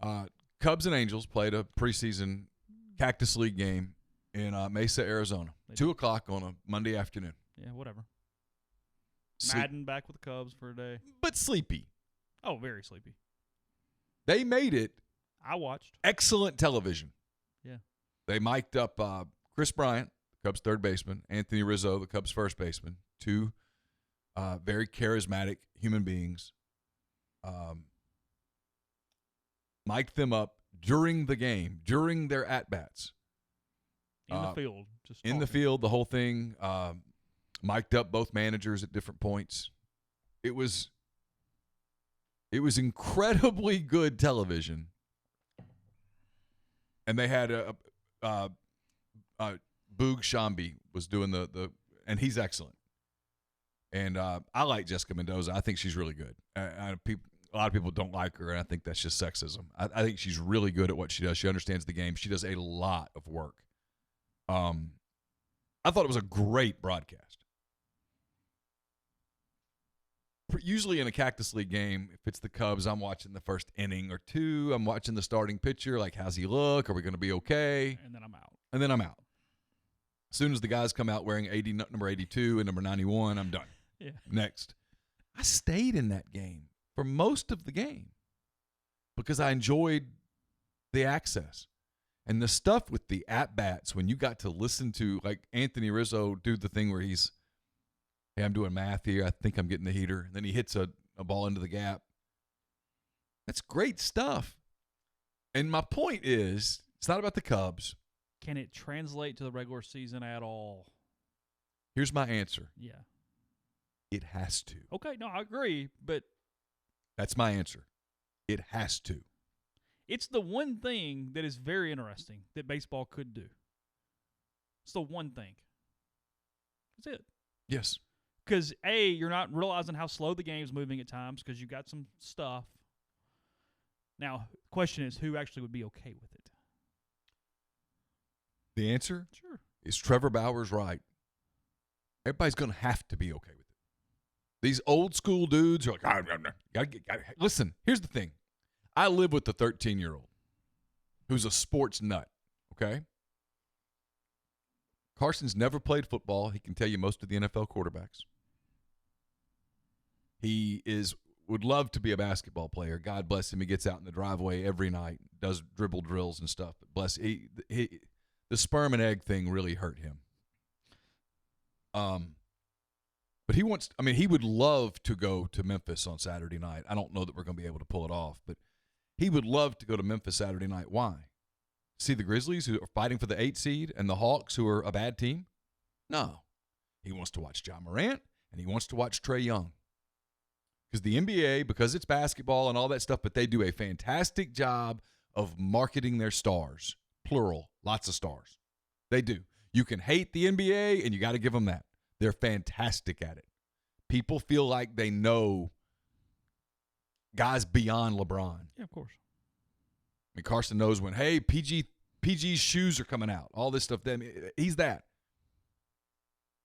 ahead. Cubs and Angels played a preseason Cactus League game in Mesa, Arizona. 2 o'clock on a Monday afternoon. Yeah, whatever. Madden back with the Cubs for a day. But sleepy. Oh, very sleepy. They made it. I watched. Excellent television. Yeah. They mic'd up Chris Bryant, Cubs third baseman, Anthony Rizzo, the Cubs first baseman, 2 very charismatic human beings. Mic'd them up during the game, during their at-bats. In the field. Just in the field, the whole thing. Mic'd up both managers at different points. It was incredibly good television. And they had Boog Shambi was doing the and he's excellent. And I like Jessica Mendoza. I think she's really good. A lot of people don't like her, and I think that's just sexism. I think she's really good at what she does. She understands the game. She does a lot of work. I thought it was a great broadcast. Usually in a Cactus League game, if it's the Cubs, I'm watching the first inning or 2. I'm watching the starting pitcher, like, how's he look? Are we going to be okay? And then I'm out. As soon as the guys come out wearing number 82 and number 91, I'm done. Yeah. Next. I stayed in that game for most of the game because I enjoyed the access. And the stuff with the at-bats, when you got to listen to, like, Anthony Rizzo do the thing where he's, hey, I'm doing math here. I think I'm getting the heater. And then he hits a ball into the gap. That's great stuff. And my point is, it's not about the Cubs. Can it translate to the regular season at all? Here's my answer. Yeah. It has to. Okay, no, I agree, but that's my answer. It has to. It's the one thing that is very interesting that baseball could do. It's the one thing. That's it. Yes. Because, A, you're not realizing how slow the game's moving at times because you got some stuff. Now, the question is, who actually would be okay with it? The answer? Sure. Is Trevor Bauer's right. Everybody's going to have to be okay with it. These old school dudes are like, listen, here's the thing. I live with a 13-year-old who's a sports nut, okay? Carson's never played football. He can tell you most of the NFL quarterbacks. He would love to be a basketball player. God bless him. He gets out in the driveway every night, does dribble drills and stuff. But bless the sperm and egg thing really hurt him. But he would love to go to Memphis on Saturday night. I don't know that we're going to be able to pull it off, but he would love to go to Memphis Saturday night. Why? See the Grizzlies who are fighting for the 8 seed and the Hawks who are a bad team? No. He wants to watch John Morant and he wants to watch Trae Young. Because the NBA, because it's basketball and all that stuff, but they do a fantastic job of marketing their stars. Plural. Lots of stars. They do. You can hate the NBA and you got to give them that. They're fantastic at it. People feel like they know guys beyond LeBron. Yeah, of course. I mean, Carson knows when, hey, PG's shoes are coming out. All this stuff. He's that.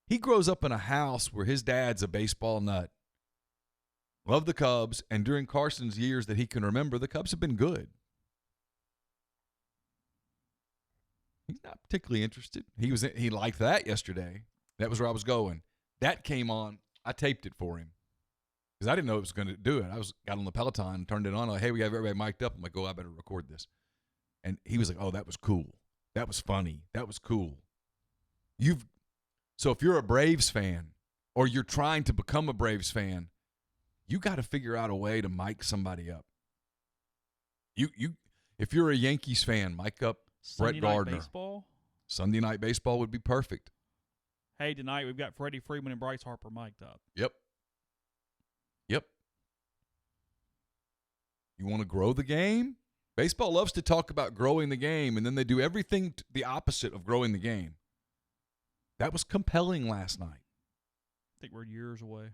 He grows up in a house where his dad's a baseball nut. Love the Cubs. And during Carson's years that he can remember, the Cubs have been good. He's not particularly interested. He liked that yesterday. That was where I was going. That came on. I taped it for him because I didn't know it was going to do it. Got on the Peloton and turned it on. Like, hey, we have everybody mic'd up. I'm like, oh, I better record this. And he was like, oh, that was cool. That was funny. That was cool. So if you're a Braves fan or you're trying to become a Braves fan, you got to figure out a way to mic somebody up. If you're a Yankees fan, mic up Brett Gardner. Baseball? Sunday Night Baseball would be perfect. hey, tonight we've got Freddie Freeman and Bryce Harper mic'd up. Yep. You want to grow the game? Baseball loves to talk about growing the game, and then they do everything the opposite of growing the game. That was compelling last night. I think we're years away.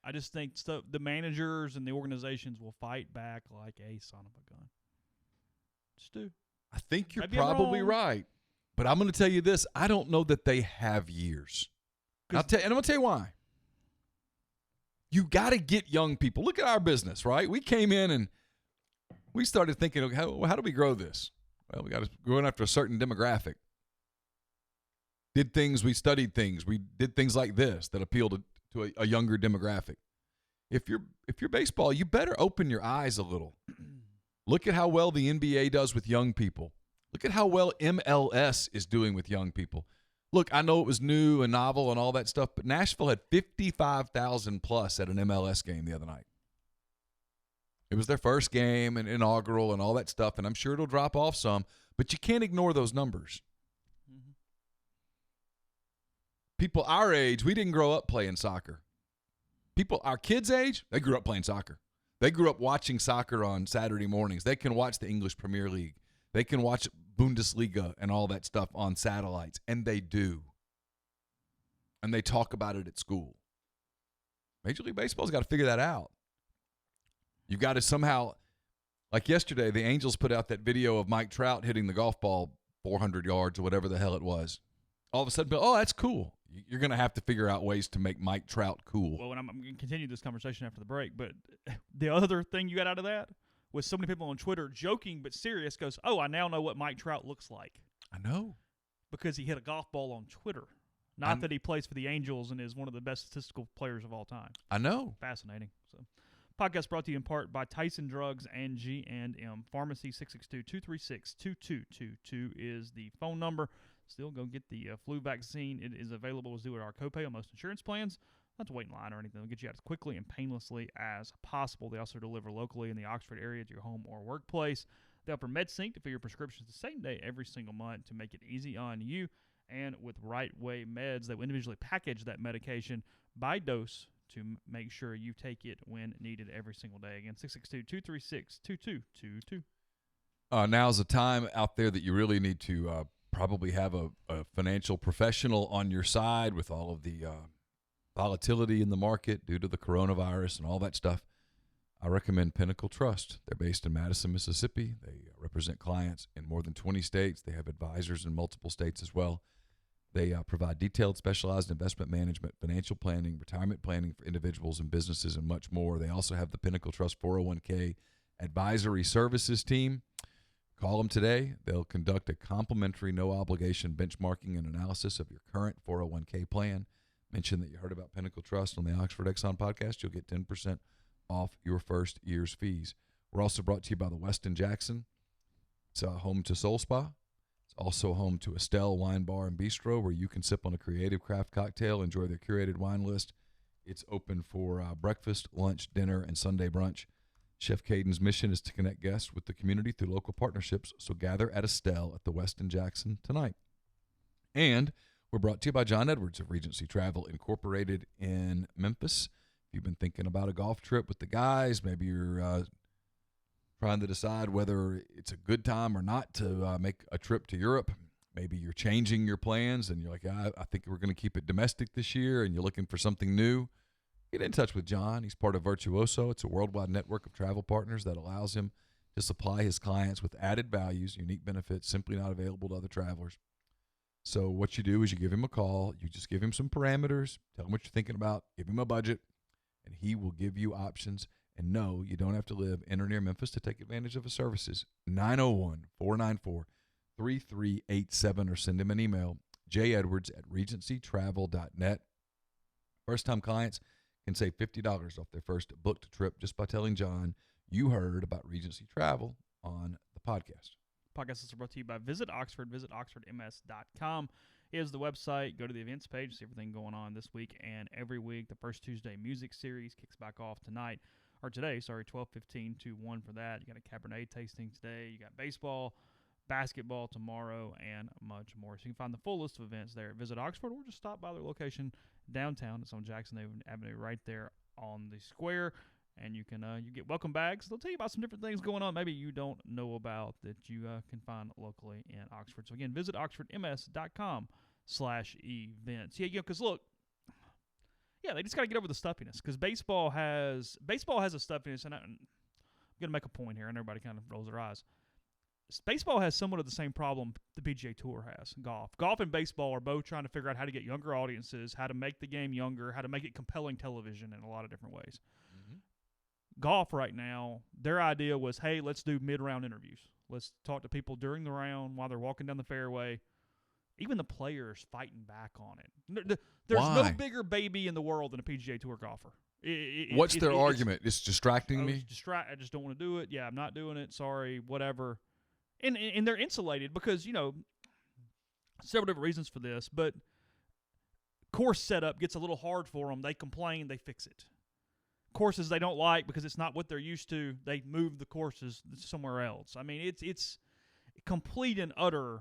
I just think the managers and the organizations will fight back like a son of a gun. Just do. I think you're Maybe I'm probably wrong. right. But I'm going to tell you this. I don't know that they have years. And I'm going to tell you why. You got to get young people. Look at our business, right? We came in and we started thinking, okay, how do we grow this? Well, we got to go after a certain demographic. We studied things. We did things like this that appeal to a younger demographic. If you're baseball, you better open your eyes a little. Look at how well the NBA does with young people. Look at how well MLS is doing with young people. Look, I know it was new and novel and all that stuff, but Nashville had 55,000 plus at an MLS game the other night. It was their first game and inaugural and all that stuff, and I'm sure it'll drop off some, but you can't ignore those numbers. Mm-hmm. People our age, we didn't grow up playing soccer. People our kids' age, they grew up playing soccer. They grew up watching soccer on Saturday mornings. They can watch the English Premier League. They can watch Bundesliga and all that stuff on satellites, and they do. And they talk about it at school. Major League Baseball's got to figure that out. You've got to somehow, like yesterday, the Angels put out that video of Mike Trout hitting the golf ball 400 yards or whatever the hell it was. All of a sudden, oh, that's cool. You're going to have to figure out ways to make Mike Trout cool. Well, and I'm going to continue this conversation after the break, but the other thing you got out of that was so many people on Twitter joking but serious goes, oh, I now know what Mike Trout looks like. I know. Because he hit a golf ball on Twitter. Not that he plays for the Angels and is one of the best statistical players of all time. I know. Fascinating. So, podcast brought to you in part by Tyson Drugs and G&M Pharmacy. 662-236-2222 is the phone number. Still go get the flu vaccine. It is available as due at our copay on most insurance plans. Not to wait in line or anything. They'll get you out as quickly and painlessly as possible. They also deliver locally in the Oxford area to your home or workplace. They offer MedSync to fill your prescriptions the same day every single month to make it easy on you. And with Right Way Meds, they will individually package that medication by dose to make sure you take it when needed every single day. Again, 662-236-2222. Now's the time out there that you really need to probably have a financial professional on your side with all of the volatility in the market due to the coronavirus and all that stuff. I recommend Pinnacle Trust. They're based in Madison, Mississippi. They represent clients in more than 20 states. They have advisors in multiple states as well. They provide detailed, specialized investment management, financial planning, retirement planning for individuals and businesses, and much more. They also have the Pinnacle Trust 401k advisory services team. Call them today. They'll conduct a complimentary, no-obligation benchmarking and analysis of your current 401k plan. Mention that you heard about Pinnacle Trust on the Oxford Exxon Podcast. You'll get 10% off your first year's fees. We're also brought to you by the Westin Jackson. It's home to Soul Spa. It's also home to Estelle Wine Bar and Bistro, where you can sip on a creative craft cocktail, enjoy their curated wine list. It's open for breakfast, lunch, dinner, and Sunday brunch. Chef Caden's mission is to connect guests with the community through local partnerships, so gather at Estelle at the Westin Jackson tonight. And we're brought to you by John Edwards of Regency Travel Incorporated in Memphis. If you've been thinking about a golf trip with the guys, maybe you're trying to decide whether it's a good time or not to make a trip to Europe. Maybe you're changing your plans and you're like, I think we're going to keep it domestic this year, and you're looking for something new. Get in touch with John. He's part of Virtuoso. It's a worldwide network of travel partners that allows him to supply his clients with added values, unique benefits, simply not available to other travelers. So what you do is you give him a call. You just give him some parameters, tell him what you're thinking about, give him a budget, and he will give you options. And no, you don't have to live in or near Memphis to take advantage of his services. 901-494-3387 or send him an email, jedwards@regencytravel.net. First-time clients can save $50 off their first booked trip just by telling John you heard about Regency Travel on the podcast. Podcast is brought to you by Visit Oxford. Visit oxfordms.com is the website. Go to the events page, see everything going on this week and every week. The First Tuesday music series kicks back off today, 12:15 to 1 for that. You got a Cabernet tasting today. You got baseball. basketball tomorrow, and much more. So you can find the full list of events there. Visit Oxford or just stop by their location downtown. It's on Jackson Avenue right there on the square. And you can you get welcome bags. They'll tell you about some different things going on maybe you don't know about that you can find locally in Oxford. So, again, visit oxfordms.com/events. Yeah, because look, they just got to get over the stuffiness because baseball has a stuffiness. And I'm going to make a point here, and everybody kind of rolls their eyes. Baseball has somewhat of the same problem the PGA Tour has. Golf and baseball are both trying to figure out how to get younger audiences, how to make the game younger, how to make it compelling television in a lot of different ways. Golf right now, their idea was, hey, let's do mid-round interviews. Let's talk to people during the round while they're walking down the fairway. Even the players fighting back on it. There's no bigger baby in the world than a PGA Tour golfer. What's their argument? It's distracting me? I just don't want to do it. Yeah, I'm not doing it. Sorry, whatever. And they're insulated because, several different reasons for this, but course setup gets a little hard for them. They complain, they fix it. Courses they don't like because it's not what they're used to, they move the courses somewhere else. I mean, it's complete and utter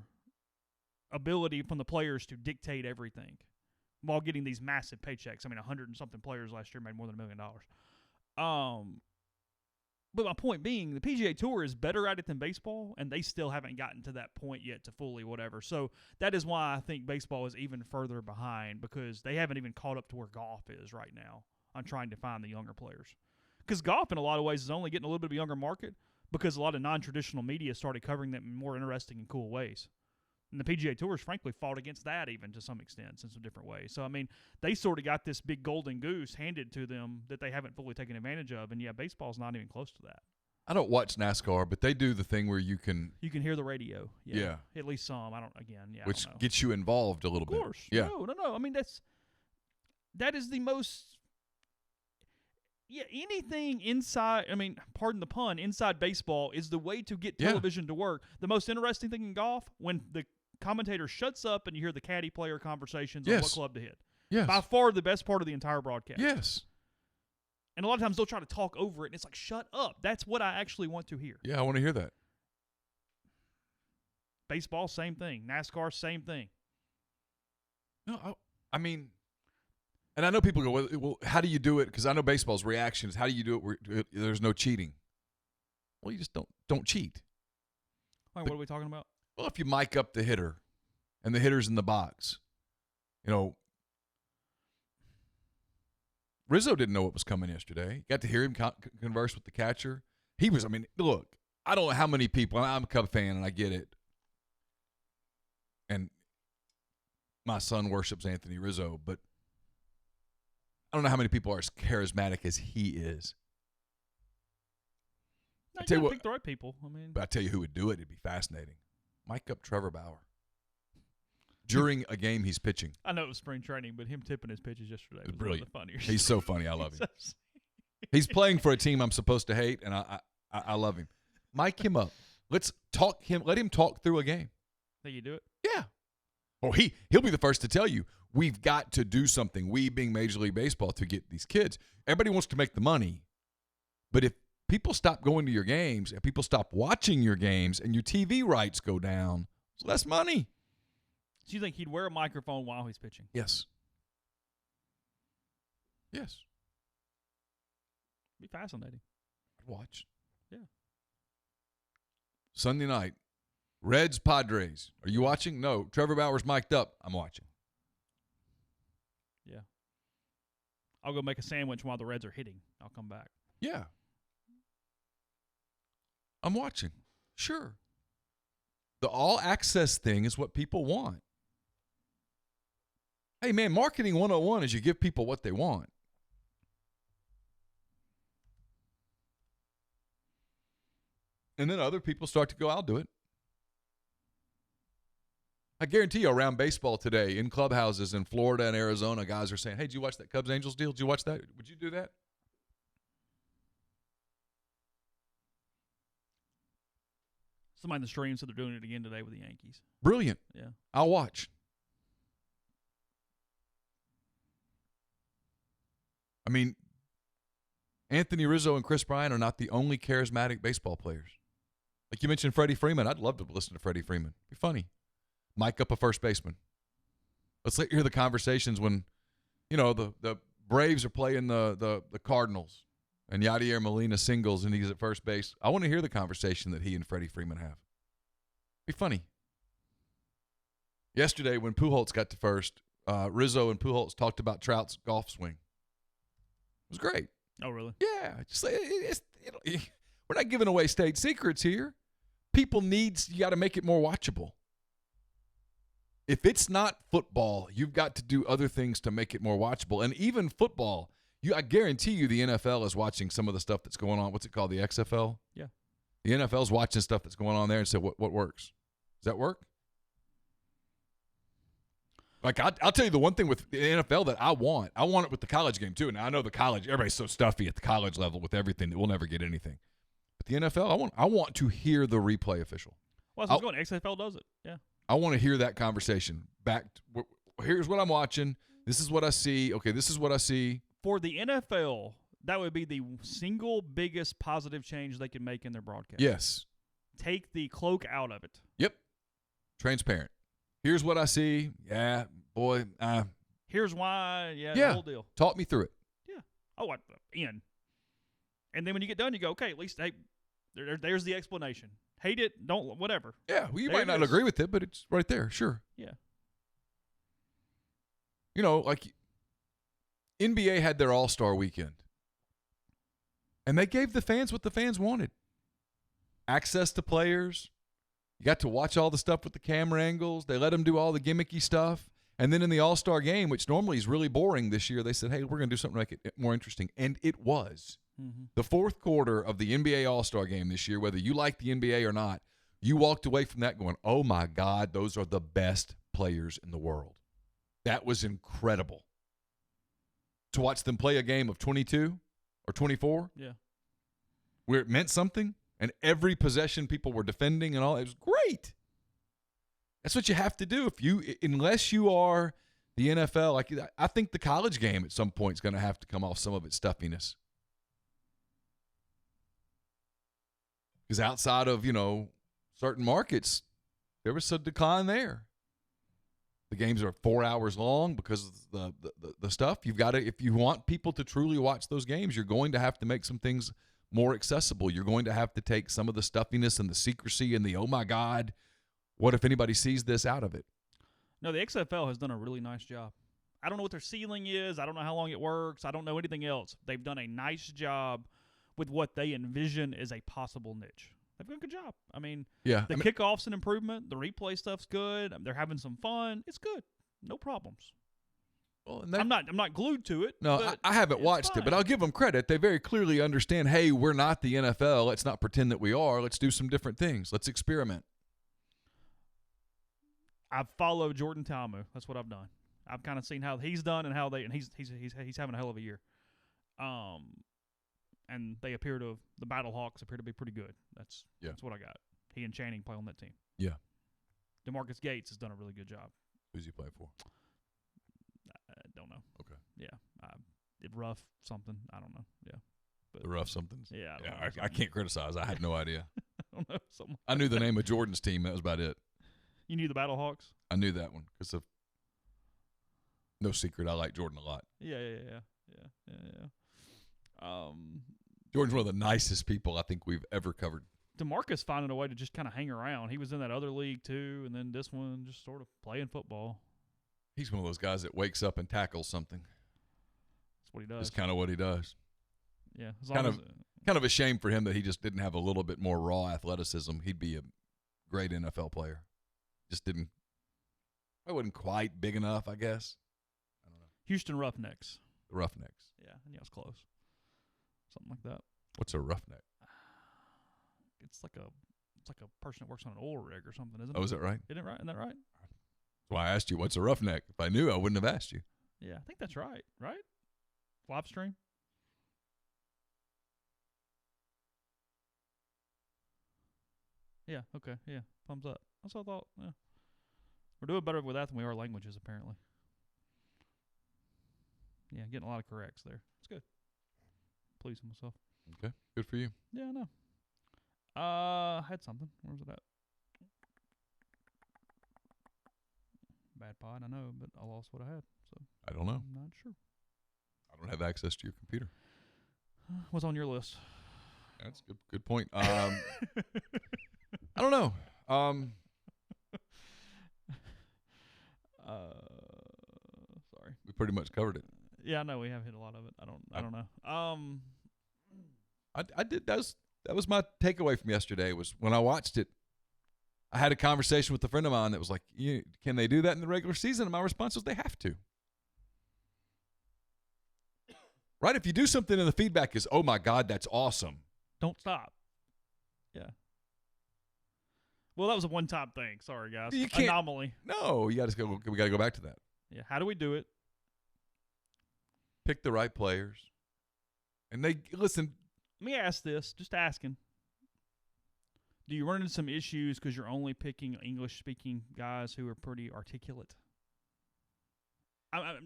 ability from the players to dictate everything while getting these massive paychecks. I mean, 100 and something players last year made more than $1 million. But my point being, the PGA Tour is better at it than baseball, and they still haven't gotten to that point yet to fully whatever. So that is why I think baseball is even further behind because they haven't even caught up to where golf is right now. On trying to find the younger players. Because golf, in a lot of ways, is only getting a little bit of a younger market because a lot of non-traditional media started covering them in more interesting and cool ways. And the PGA Tour has, frankly, fought against that even to some extent in some different ways. So, I mean, they sort of got this big golden goose handed to them that they haven't fully taken advantage of. And, baseball's not even close to that. I don't watch NASCAR, but they do the thing where you can hear the radio. Yeah. At least some. Which gets you involved a little bit. Of course. Yeah. No. I mean, that is the most... Yeah, anything inside, pardon the pun, inside baseball is the way to get television to work. The most interesting thing in golf, when the commentator shuts up and you hear the caddy player conversations on what club to hit. Yes. By far the best part of the entire broadcast. Yes. And a lot of times they'll try to talk over it, and it's like, shut up. That's what I actually want to hear. Yeah, I want to hear that. Baseball, same thing. NASCAR, same thing. No, I mean... And I know people go, well, how do you do it? Because I know baseball's reaction is, how do you do it where there's no cheating? Well, you just don't cheat. What are we talking about? Well, if you mic up the hitter and the hitter's in the box, Rizzo didn't know what was coming yesterday. Got to hear him converse with the catcher. He was, look, I don't know how many people, I'm a Cub fan and I get it. And my son worships Anthony Rizzo, but I don't know how many people are as charismatic as he is. I tell you what, pick the right people. But I tell you who would do it. It'd be fascinating. Mic up Trevor Bauer during a game he's pitching. I know it was spring training, but him tipping his pitches yesterday was brilliant. One of the funnier. He's so funny. I love him. He's playing for a team I'm supposed to hate, and I love him. Mic him up. Let's talk him. Let him talk through a game. Think you do it? Yeah. Well, he'll be the first to tell you. We've got to do something, we being Major League Baseball, to get these kids. Everybody wants to make the money. But if people stop going to your games and people stop watching your games and your TV rights go down, it's less money. So you think he'd wear a microphone while he's pitching? Yes. Yes. Be fascinating. I'd watch. Yeah. Sunday night, Reds, Padres. Are you watching? No. Trevor Bauer's mic'd up. I'm watching. Yeah. I'll go make a sandwich while the Reds are hitting. I'll come back. Yeah. I'm watching. Sure. The all-access thing is what people want. Hey, man, marketing 101 is you give people what they want. And then other people start to go, I'll do it. I guarantee you around baseball today, in clubhouses in Florida and Arizona, guys are saying, hey, did you watch that Cubs-Angels deal? Did you watch that? Would you do that? Somebody in the stream said they're doing it again today with the Yankees. Brilliant. Yeah. I'll watch. I mean, Anthony Rizzo and Chris Bryant are not the only charismatic baseball players. Like you mentioned Freddie Freeman. I'd love to listen to Freddie Freeman. Be funny. Mic up a first baseman. Let's hear the conversations when, the Braves are playing the Cardinals and Yadier Molina singles and he's at first base. I want to hear the conversation that he and Freddie Freeman have. Be funny. Yesterday when Pujols got to first, Rizzo and Pujols talked about Trout's golf swing. It was great. Oh, really? Yeah. Just we're not giving away state secrets here. People you got to make it more watchable. If it's not football, you've got to do other things to make it more watchable. And even football, I guarantee you the NFL is watching some of the stuff that's going on. What's it called? The XFL? Yeah. The NFL's watching stuff that's going on there and say, what works? Does that work? Like, I'll tell you the one thing with the NFL that I want it with the college game too. Now, I know the college, everybody's so stuffy at the college level with everything that we'll never get anything. But the NFL, I want to hear the replay official. Well, that's what's going. XFL does it. Yeah. I want to hear that conversation. Here's what I'm watching. This is what I see. Okay, this is what I see. For the NFL, that would be the single biggest positive change they can make in their broadcast. Yes. Take the cloak out of it. Yep. Transparent. Here's what I see. Yeah, boy. Here's why. Yeah, yeah. The whole deal. Talk me through it. Yeah. Oh, in. And then when you get done, you go, okay, at least there's the explanation. Hate it, don't, whatever. Yeah, well, you might not agree with it, but it's right there, sure. Yeah. Like NBA had their All-Star weekend. And they gave the fans what the fans wanted. Access to players. You got to watch all the stuff with the camera angles. They let them do all the gimmicky stuff. And then in the All-Star game, which normally is really boring this year, they said, hey, we're going to do something to make it more interesting. And it was. Mm-hmm. The fourth quarter of the NBA All-Star game this year, whether you like the NBA or not, you walked away from that going, oh, my God, those are the best players in the world. That was incredible. To watch them play a game of 22 or 24, yeah, where it meant something, and every possession people were defending and all, it was great. That's what you have to do unless you are the NFL. Like, I think the college game at some point is going to have to come off some of its stuffiness. Because outside of, certain markets, there was a decline there. The games are 4 hours long because of the stuff. You've got to, if you want people to truly watch those games, you're going to have to make some things more accessible. You're going to have to take some of the stuffiness and the secrecy and the, oh my God, what if anybody sees this out of it? No, the XFL has done a really nice job. I don't know what their ceiling is. I don't know how long it works. I don't know anything else. They've done a nice job with what they envision as a possible niche. They've done a good job. I mean, kickoff's an improvement. The replay stuff's good. They're having some fun. It's good. No problems. Well, I'm not glued to it. No, I haven't watched it, but I'll give them credit. They very clearly understand, hey, we're not the NFL. Let's not pretend that we are. Let's do some different things. Let's experiment. I've followed Jordan Talmu. That's what I've done. I've kind of seen how he's done and how and he's having a hell of a year. And the Battlehawks appear to be pretty good. That's what I got. He and Channing play on that team. Yeah. DeMarcus Gates has done a really good job. Who's he play for? I don't know. Okay. Yeah. Did rough something. I don't know. Yeah. But the rough somethings? Yeah. I can't criticize. I had no idea. I don't know. Something I knew the name of Jordan's team. That was about it. You knew the Battlehawks? I knew that one because of no secret. I like Jordan a lot. Yeah. Jordan's one of the nicest people I think we've ever covered. DeMarcus finding a way to just kind of hang around. He was in that other league too, and then this one just sort of playing football. He's one of those guys that wakes up and tackles something. That's what he does. That's kind of what he does. Yeah. Kind of a shame for him that he just didn't have a little bit more raw athleticism. He'd be a great NFL player. Just didn't. I wasn't quite big enough, I guess. I don't know. Houston Roughnecks. The Roughnecks. Yeah, it was close. Something like that. What's a roughneck? It's like a person that works on an oil rig or something, isn't it? Oh, is that right? Isn't it right? Isn't that right? That's why I asked you, what's a roughneck? If I knew, I wouldn't have asked you. Yeah, I think that's right. Right? Live stream? Yeah, okay, yeah. Thumbs up. That's what I thought. Yeah. We're doing better with that than we are languages, apparently. Yeah, getting a lot of corrects there. It's good. Pleasing myself. Okay, good for you. Yeah, I know. I had something. Where was it at? Bad pod, I know, but I lost what I had. So I don't know. I'm not sure. I don't have access to your computer. What's on your list? That's a good point. I don't know. Sorry. We pretty much covered it. Yeah, I know we have hit a lot of it. I don't know. I did. That was my takeaway from yesterday. Was when I watched it, I had a conversation with a friend of mine that was like, "Can they do that in the regular season?" And my response was, "They have to." Right? If you do something and the feedback is, "Oh my God, that's awesome," don't stop. Yeah. Well, that was a one-time thing. Sorry, guys. You can't, anomaly. No, you got to go. We got to go back to that. Yeah. How do we do it? Pick the right players, and they listen. Let me ask this. Just asking. Do you run into some issues because you're only picking English-speaking guys who are pretty articulate?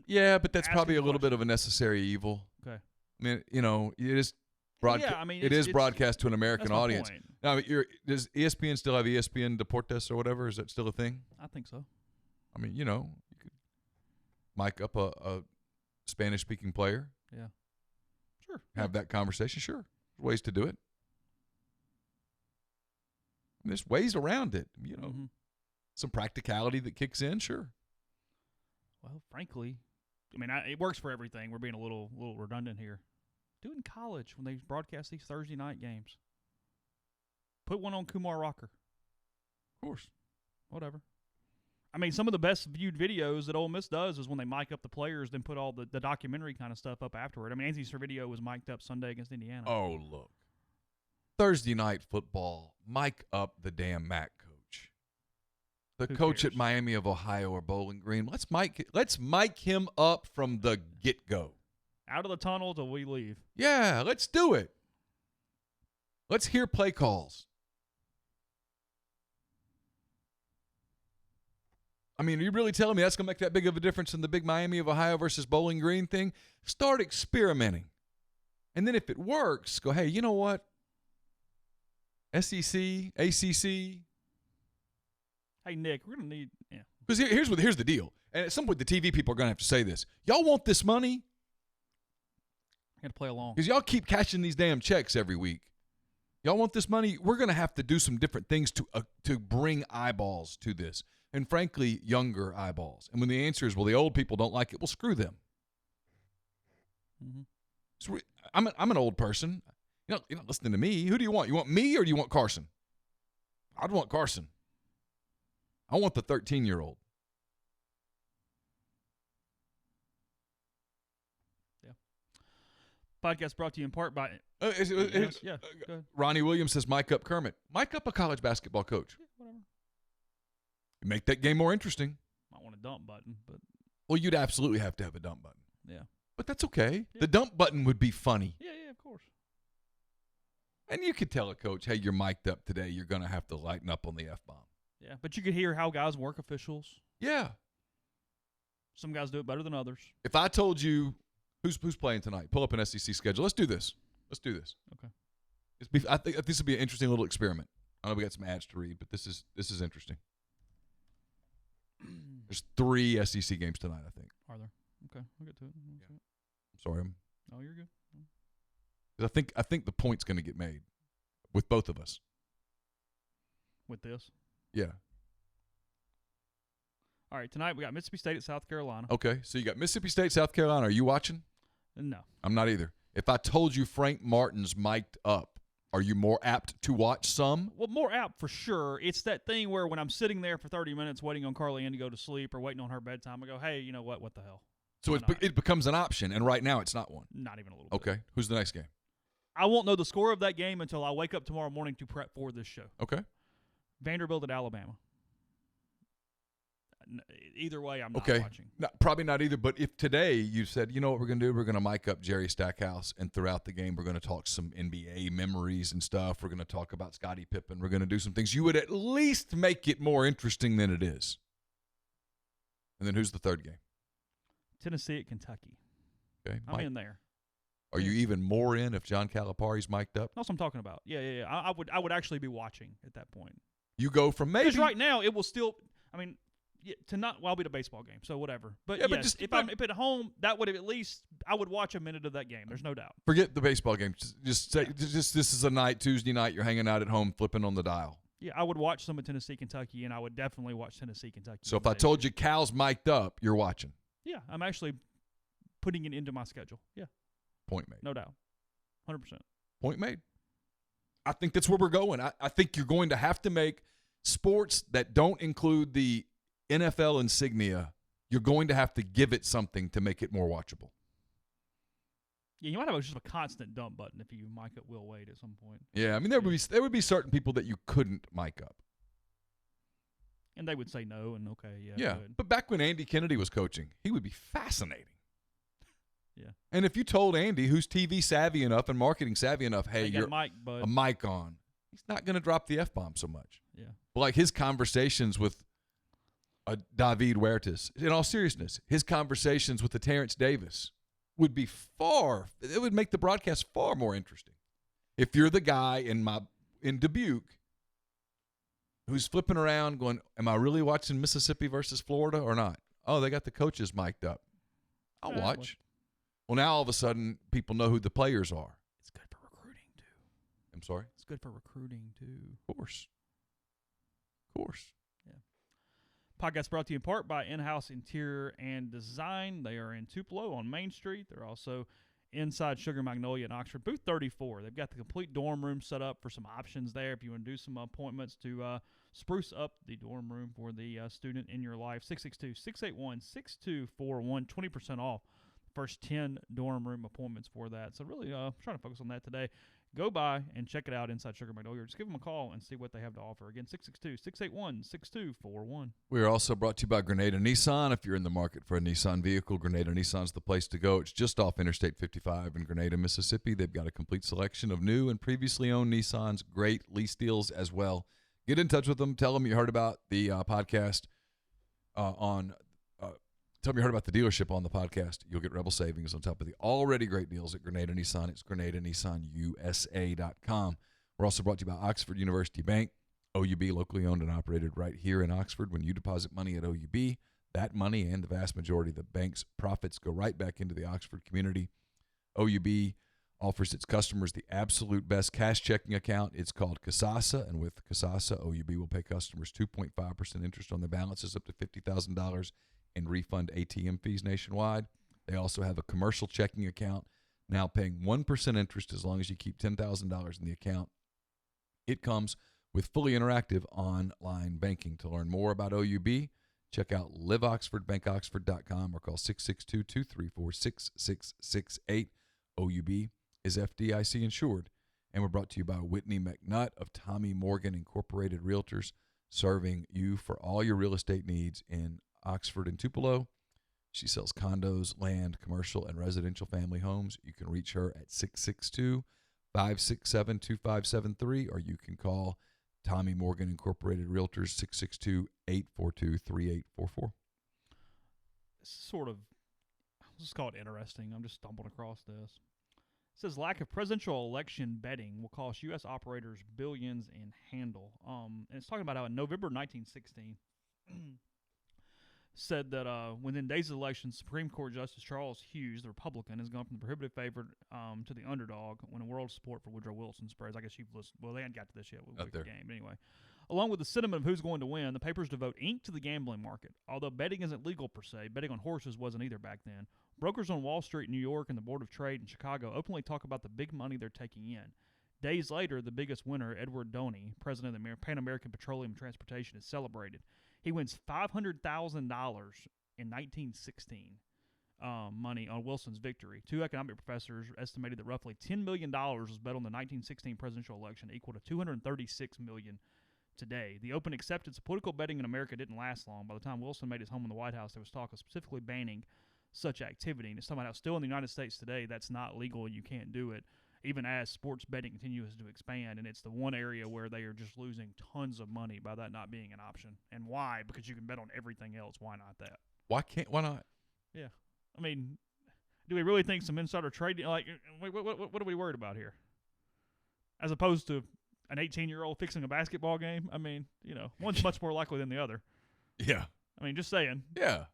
Yeah, but that's probably a little bit of a necessary evil. Okay. I mean, it is broadcast to an American audience. Now, does ESPN still have ESPN Deportes or whatever? Is that still a thing? I think so. I mean, you could mic up a Spanish-speaking player. Yeah. Sure. Have that conversation. Sure. There's ways to do it. There's ways around it. Some practicality that kicks in. Sure. Well, frankly, I mean, it works for everything. We're being a little redundant here. Do it in college when they broadcast these Thursday night games. Put one on Kumar Rocker. Of course. Whatever. I mean, some of the best viewed videos that Ole Miss does is when they mic up the players, then put all the documentary kind of stuff up afterward. I mean, Anthony's video was mic'd up Sunday against Indiana. Oh, look. Thursday night football, mic up the damn MAC coach. The Who coach cares? at Miami of Ohio or Bowling Green. Let's mic him up from the get-go. Out of the tunnel till we leave. Yeah, let's do it. Let's hear play calls. I mean, are you really telling me that's going to make that big of a difference in the big Miami of Ohio versus Bowling Green thing? Start experimenting. And then if it works, go, hey, you know what? SEC, ACC. Hey, Nick, we're going to need – yeah. Because here's the deal. And at some point, the TV people are going to have to say this. Y'all want this money? Got to play along. Because y'all keep cashing these damn checks every week. Y'all want this money? We're going to have to do some different things to bring eyeballs to this. And frankly, younger eyeballs. And when the answer is, well, the old people don't like it, well, screw them. Mm-hmm. So I'm an old person. You're not listening to me. Who do you want? You want me or do you want Carson? I'd want Carson. I want the 13-year-old. Yeah. Podcast brought to you in part by Go ahead. Ronnie Williams says, mic up Kermit. Mic up a college basketball coach. Yeah, whatever. You make that game more interesting. Might want a dump button, but Well, you'd absolutely have to have a dump button. yeah. But that's okay. Yeah. The dump button would be funny. Yeah, of course. And you could tell a coach, hey, you're mic'd up today. You're going to have to lighten up on the F-bomb. Yeah, but you could hear how guys work officials. Yeah. Some guys do it better than others. If I told you who's playing tonight, pull up an SEC schedule. Let's do this. Okay. I think this would be an interesting little experiment. I know we got some ads to read, but this is interesting. There's 3 SEC games tonight, I think. Are there? Okay, we'll get to it. Yeah. I'm sorry. Oh, you're good. 'Cause I think the point's going to get made with both of us. With this. Yeah. All right, tonight we got Mississippi State at South Carolina. Okay, so you got Mississippi State, South Carolina. Are you watching? No. I'm not either. If I told you Frank Martin's mic'd up, are you more apt to watch some? Well, more apt for sure. It's that thing where when I'm sitting there for 30 minutes waiting on Carly Ann to go to sleep or waiting on her bedtime, I go, hey, you know what? What the hell? So it becomes an option, and right now it's not one. Not even a little bit. Okay, who's the next game? I won't know the score of that game until I wake up tomorrow morning to prep for this show. Okay. Vanderbilt at Alabama. Either way, I'm not watching. Probably not either, but if today you said, you know what we're going to do? We're going to mic up Jerry Stackhouse, and throughout the game we're going to talk some NBA memories and stuff. We're going to talk about Scottie Pippen. We're going to do some things. You would at least make it more interesting than it is. And then who's the third game? Tennessee at Kentucky. Okay. I'm in there. Are you even more in if John Calipari's mic'd up? That's what I'm talking about. Yeah. I would actually be watching at that point. You go from maybe because right now it will still. I mean, I'll be at a baseball game, so whatever. But yes, if I'm at home, that would have at least I would watch a minute of that game. There's no doubt. Forget the baseball game. Just say this is a night, Tuesday night. You're hanging out at home, flipping on the dial. Yeah, I would watch some of Tennessee, Kentucky, and I would definitely watch Tennessee, Kentucky. So if I told you Cal's mic'd up, you're watching. Yeah, I'm actually putting it into my schedule. Yeah. Point made. No doubt. 100%. Point made. I think that's where we're going. I think you're going to have to make sports that don't include the NFL insignia, you're going to have to give it something to make it more watchable. Yeah, you might have just a constant dump button if you mic up Will Wade at some point. Yeah, I mean there would be certain people that you couldn't mic up. And they would say no and okay, yeah. Yeah, but back when Andy Kennedy was coaching, he would be fascinating. Yeah. And if you told Andy, who's TV savvy enough and marketing savvy enough, hey, you're a mic on, he's not going to drop the F-bomb so much. Yeah. But like his conversations with David Huertas, in all seriousness, his conversations with the Terrence Davis would be it would make the broadcast far more interesting. If you're the guy in Dubuque who's flipping around going, am I really watching Mississippi versus Florida or not? Oh, they got the coaches mic'd up. I'll watch. Well, now all of a sudden people know who the players are. It's good for recruiting too. I'm sorry? It's good for recruiting too. Of course. Podcast brought to you in part by In-House Interior and Design. They are in Tupelo on Main Street. They're also inside Sugar Magnolia in Oxford, booth 34. They've got the complete dorm room set up for some options there if you want to do some appointments to spruce up the dorm room for the student in your life. 662-681-6241, 20% off the first 10 dorm room appointments for that. So really trying to focus on that today. Go by and check it out inside Sugar Magnolia. Just give them a call and see what they have to offer. Again, 662-681-6241. We are also brought to you by Grenada Nissan. If you're in the market for a Nissan vehicle, Grenada Nissan's the place to go. It's just off Interstate 55 in Grenada, Mississippi. They've got a complete selection of new and previously owned Nissans. Great lease deals as well. Get in touch with them. Tell them you heard about the podcast Tell them you heard about the dealership on the podcast. You'll get Rebel savings on top of the already great deals at Grenada Nissan. It's GrenadaNissanUSA.com. We're also brought to you by Oxford University Bank, OUB, locally owned and operated right here in Oxford. When you deposit money at OUB, that money and the vast majority of the bank's profits go right back into the Oxford community. OUB offers its customers the absolute best cash checking account. It's called Kasasa, and with Kasasa, OUB will pay customers 2.5% interest on their balances up to $50,000 and refund ATM fees nationwide. They also have a commercial checking account, now paying 1% interest as long as you keep $10,000 in the account. It comes with fully interactive online banking. To learn more about OUB, check out liveoxfordbankoxford.com or call 662-234-6668. OUB is FDIC insured. And we're brought to you by Whitney McNutt of Tommy Morgan Incorporated Realtors, serving you for all your real estate needs in Oxford and Tupelo. She sells condos, land, commercial, and residential family homes. You can reach her at 662-567-2573, or you can call Tommy Morgan Incorporated Realtors, 662-842-3844. This is sort of, let's just call it interesting. I'm just stumbling across this. It says lack of presidential election betting will cost U.S. operators billions in handle. And it's talking about how in November 1916, said that within days of the election, Supreme Court Justice Charles Hughes, the Republican, has gone from the prohibitive favorite to the underdog when a world support for Woodrow Wilson spreads. I guess you've listened. Well, they hadn't got to this yet with the game. But anyway, along with the sentiment of who's going to win, the papers devote ink to the gambling market. Although betting isn't legal per se, betting on horses wasn't either back then. Brokers on Wall Street in New York and the Board of Trade in Chicago openly talk about the big money they're taking in. Days later, the biggest winner, Edward Doney, president of the Pan American Petroleum and Transportation, is celebrated. He wins $500,000 in 1916 money on Wilson's victory. Two economic professors estimated that roughly $10 million was bet on the 1916 presidential election, equal to $236 million today. The open acceptance of political betting in America didn't last long. By the time Wilson made his home in the White House, there was talk of specifically banning such activity. And it's talking about how still in the United States today, that's not legal and you can't do it, even as sports betting continues to expand. And it's the one area where they are just losing tons of money by that not being an option. And why? Because you can bet on everything else. Why not that? Why not? Yeah. I mean, Do we really think some insider trading? Like, what are we worried about here? As opposed to an 18-year-old fixing a basketball game. I mean, one's much more likely than the other. Yeah. I mean, just saying. Yeah.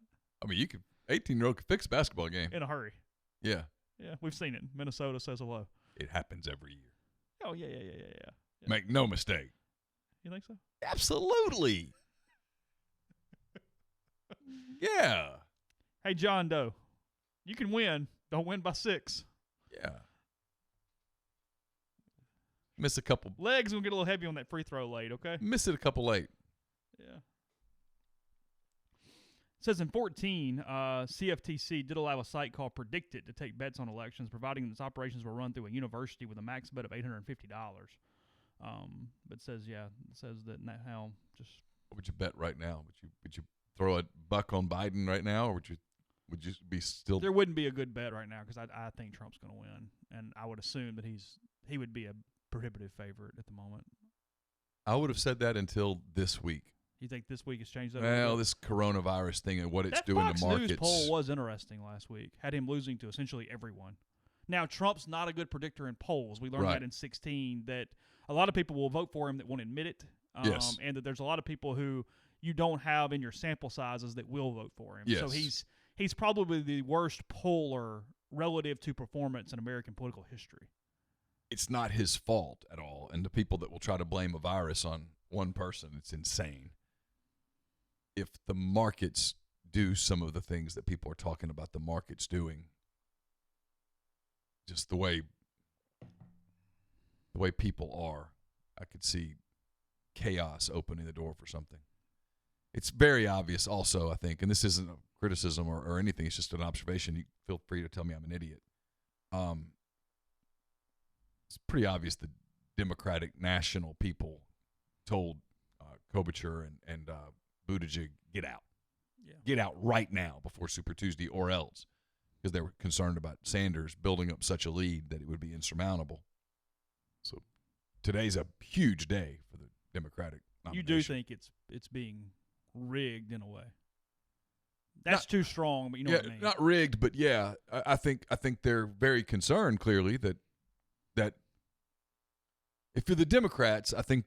I mean, 18-year-old could fix a basketball game. In a hurry. Yeah. Yeah, we've seen it. Minnesota says hello. It happens every year. Oh, yeah. Make no mistake. You think so? Absolutely. Yeah. Hey, John Doe, you can win. Don't win by 6. Yeah. Miss a couple. Legs going to get a little heavy on that free throw late, okay? Miss it a couple late. Yeah. It says in 14, CFTC did allow a site called Predicted to take bets on elections, providing that its operations were run through a university with a max bet of $850. But it says that now just. What would you bet right now? Would you throw a buck on Biden right now, or would you be still? There wouldn't be a good bet right now because I think Trump's going to win, and I would assume that he would be a prohibitive favorite at the moment. I would have said that until this week. You think this week has changed that? Well, this coronavirus thing and what it's doing to markets. That Fox News poll was interesting last week. Had him losing to essentially everyone. Now, Trump's not a good predictor in polls. We learned that in 2016, that a lot of people will vote for him that won't admit it. Yes. And that there's a lot of people who you don't have in your sample sizes that will vote for him. Yes. So he's probably the worst poller relative to performance in American political history. It's not his fault at all. And the people that will try to blame a virus on one person, it's insane. If the markets do some of the things that people are talking about the markets doing, just the way people are, I could see chaos opening the door for something. It's very obvious also, I think, and this isn't a criticism or anything, it's just an observation. You feel free to tell me I'm an idiot. It's pretty obvious the Democratic national people told Klobuchar and Buttigieg, get out. Yeah. Get out right now before Super Tuesday or else, because they were concerned about Sanders building up such a lead that it would be insurmountable. So today's a huge day for the Democratic nomination. You do think it's being rigged in a way. That's too strong, but you know what I mean. Not rigged, but yeah, I think they're very concerned clearly that if you're the Democrats, I think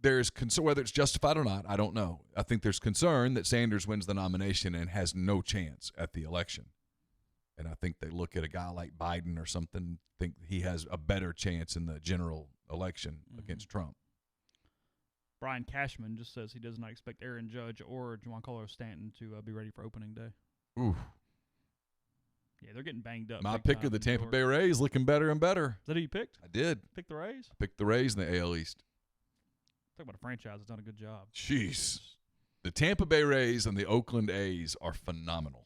there's concern, whether it's justified or not, I don't know. I think there's concern that Sanders wins the nomination and has no chance at the election. And I think they look at a guy like Biden or something, think he has a better chance in the general election against Trump. Brian Cashman just says he does not expect Aaron Judge or Giancarlo Stanton to be ready for opening day. Ooh. Yeah, they're getting banged up. My pick of the Tampa Bay Rays looking better and better. Is that who you picked? I did. Pick the Rays? I picked the Rays in the AL East. Talk about a franchise that's done a good job. Jeez. The Tampa Bay Rays and the Oakland A's are phenomenal.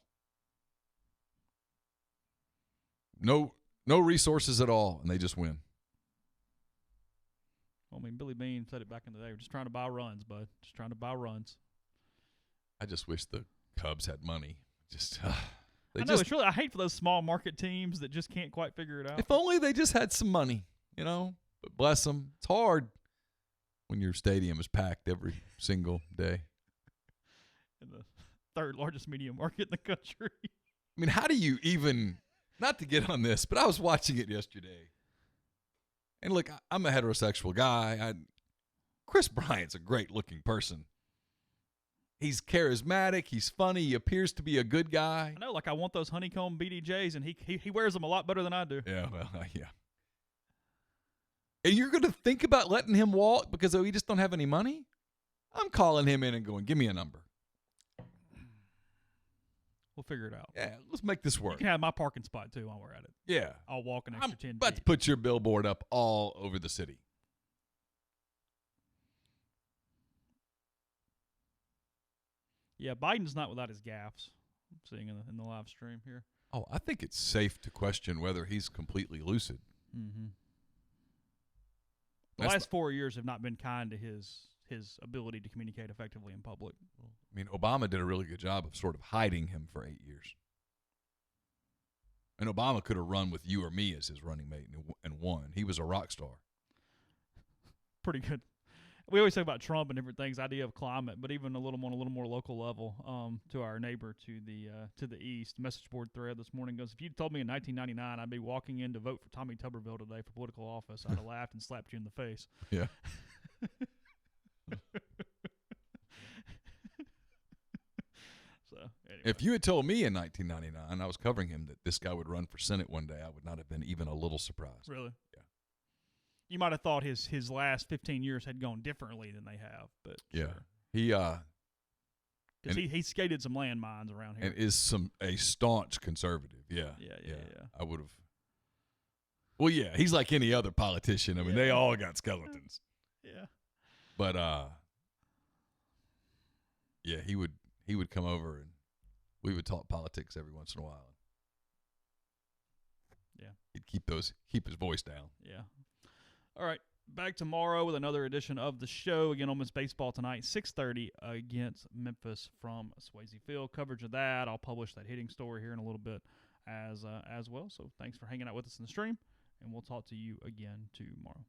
No resources at all, and they just win. Well, I mean, Billy Beane said it back in the day. We're just trying to buy runs, bud. Just trying to buy runs. I just wish the Cubs had money. I hate for those small market teams that just can't quite figure it out. If only they just had some money, But bless them. It's hard when your stadium is packed every single day. In the third largest media market in the country. I mean, how do you even, not to get on this, but I was watching it yesterday. And look, I'm a heterosexual guy. Chris Bryant's a great-looking person. He's charismatic. He's funny. He appears to be a good guy. I know, like I want those honeycomb BDJs, and he wears them a lot better than I do. Yeah, well, yeah. And you're going to think about letting him walk because he just don't have any money? I'm calling him in and going, give me a number. We'll figure it out. Yeah, let's make this work. You can have my parking spot, too, while we're at it. Yeah. I'll walk an extra 10 feet. Let's put your billboard up all over the city. Yeah, Biden's not without his gaffes. I'm seeing in the live stream here. Oh, I think it's safe to question whether he's completely lucid. Mm-hmm. The last 4 years have not been kind to his ability to communicate effectively in public. I mean, Obama did a really good job of sort of hiding him for 8 years. And Obama could have run with you or me as his running mate and won. He was a rock star. Pretty good. we always talk about Trump and different things, idea of climate, but even on a little more local level, to our neighbor to the east. Message board thread this morning goes, if you told me in 1999 I'd be walking in to vote for Tommy Tuberville today for political office, I'd have laughed and slapped you in the face. Yeah. So anyway. If you had told me in 1999, I was covering him, that this guy would run for Senate one day, I would not have been even a little surprised. Really? Yeah. You might have thought his last 15 years had gone differently than they have, but Yeah. sure. He Because he skated some landmines around here. and is a staunch conservative. Yeah. Yeah. I would have. Well, yeah, he's like any other politician. I mean, they all got skeletons. Yeah. But yeah, he would come over and we would talk politics every once in a while. Yeah. He'd keep his voice down. Yeah. All right. Back tomorrow with another edition of the show. Again, Ole Miss baseball tonight, 6:30 against Memphis from Swayze Field. Coverage of that. I'll publish that hitting story here in a little bit as well. So thanks for hanging out with us in the stream, and we'll talk to you again tomorrow.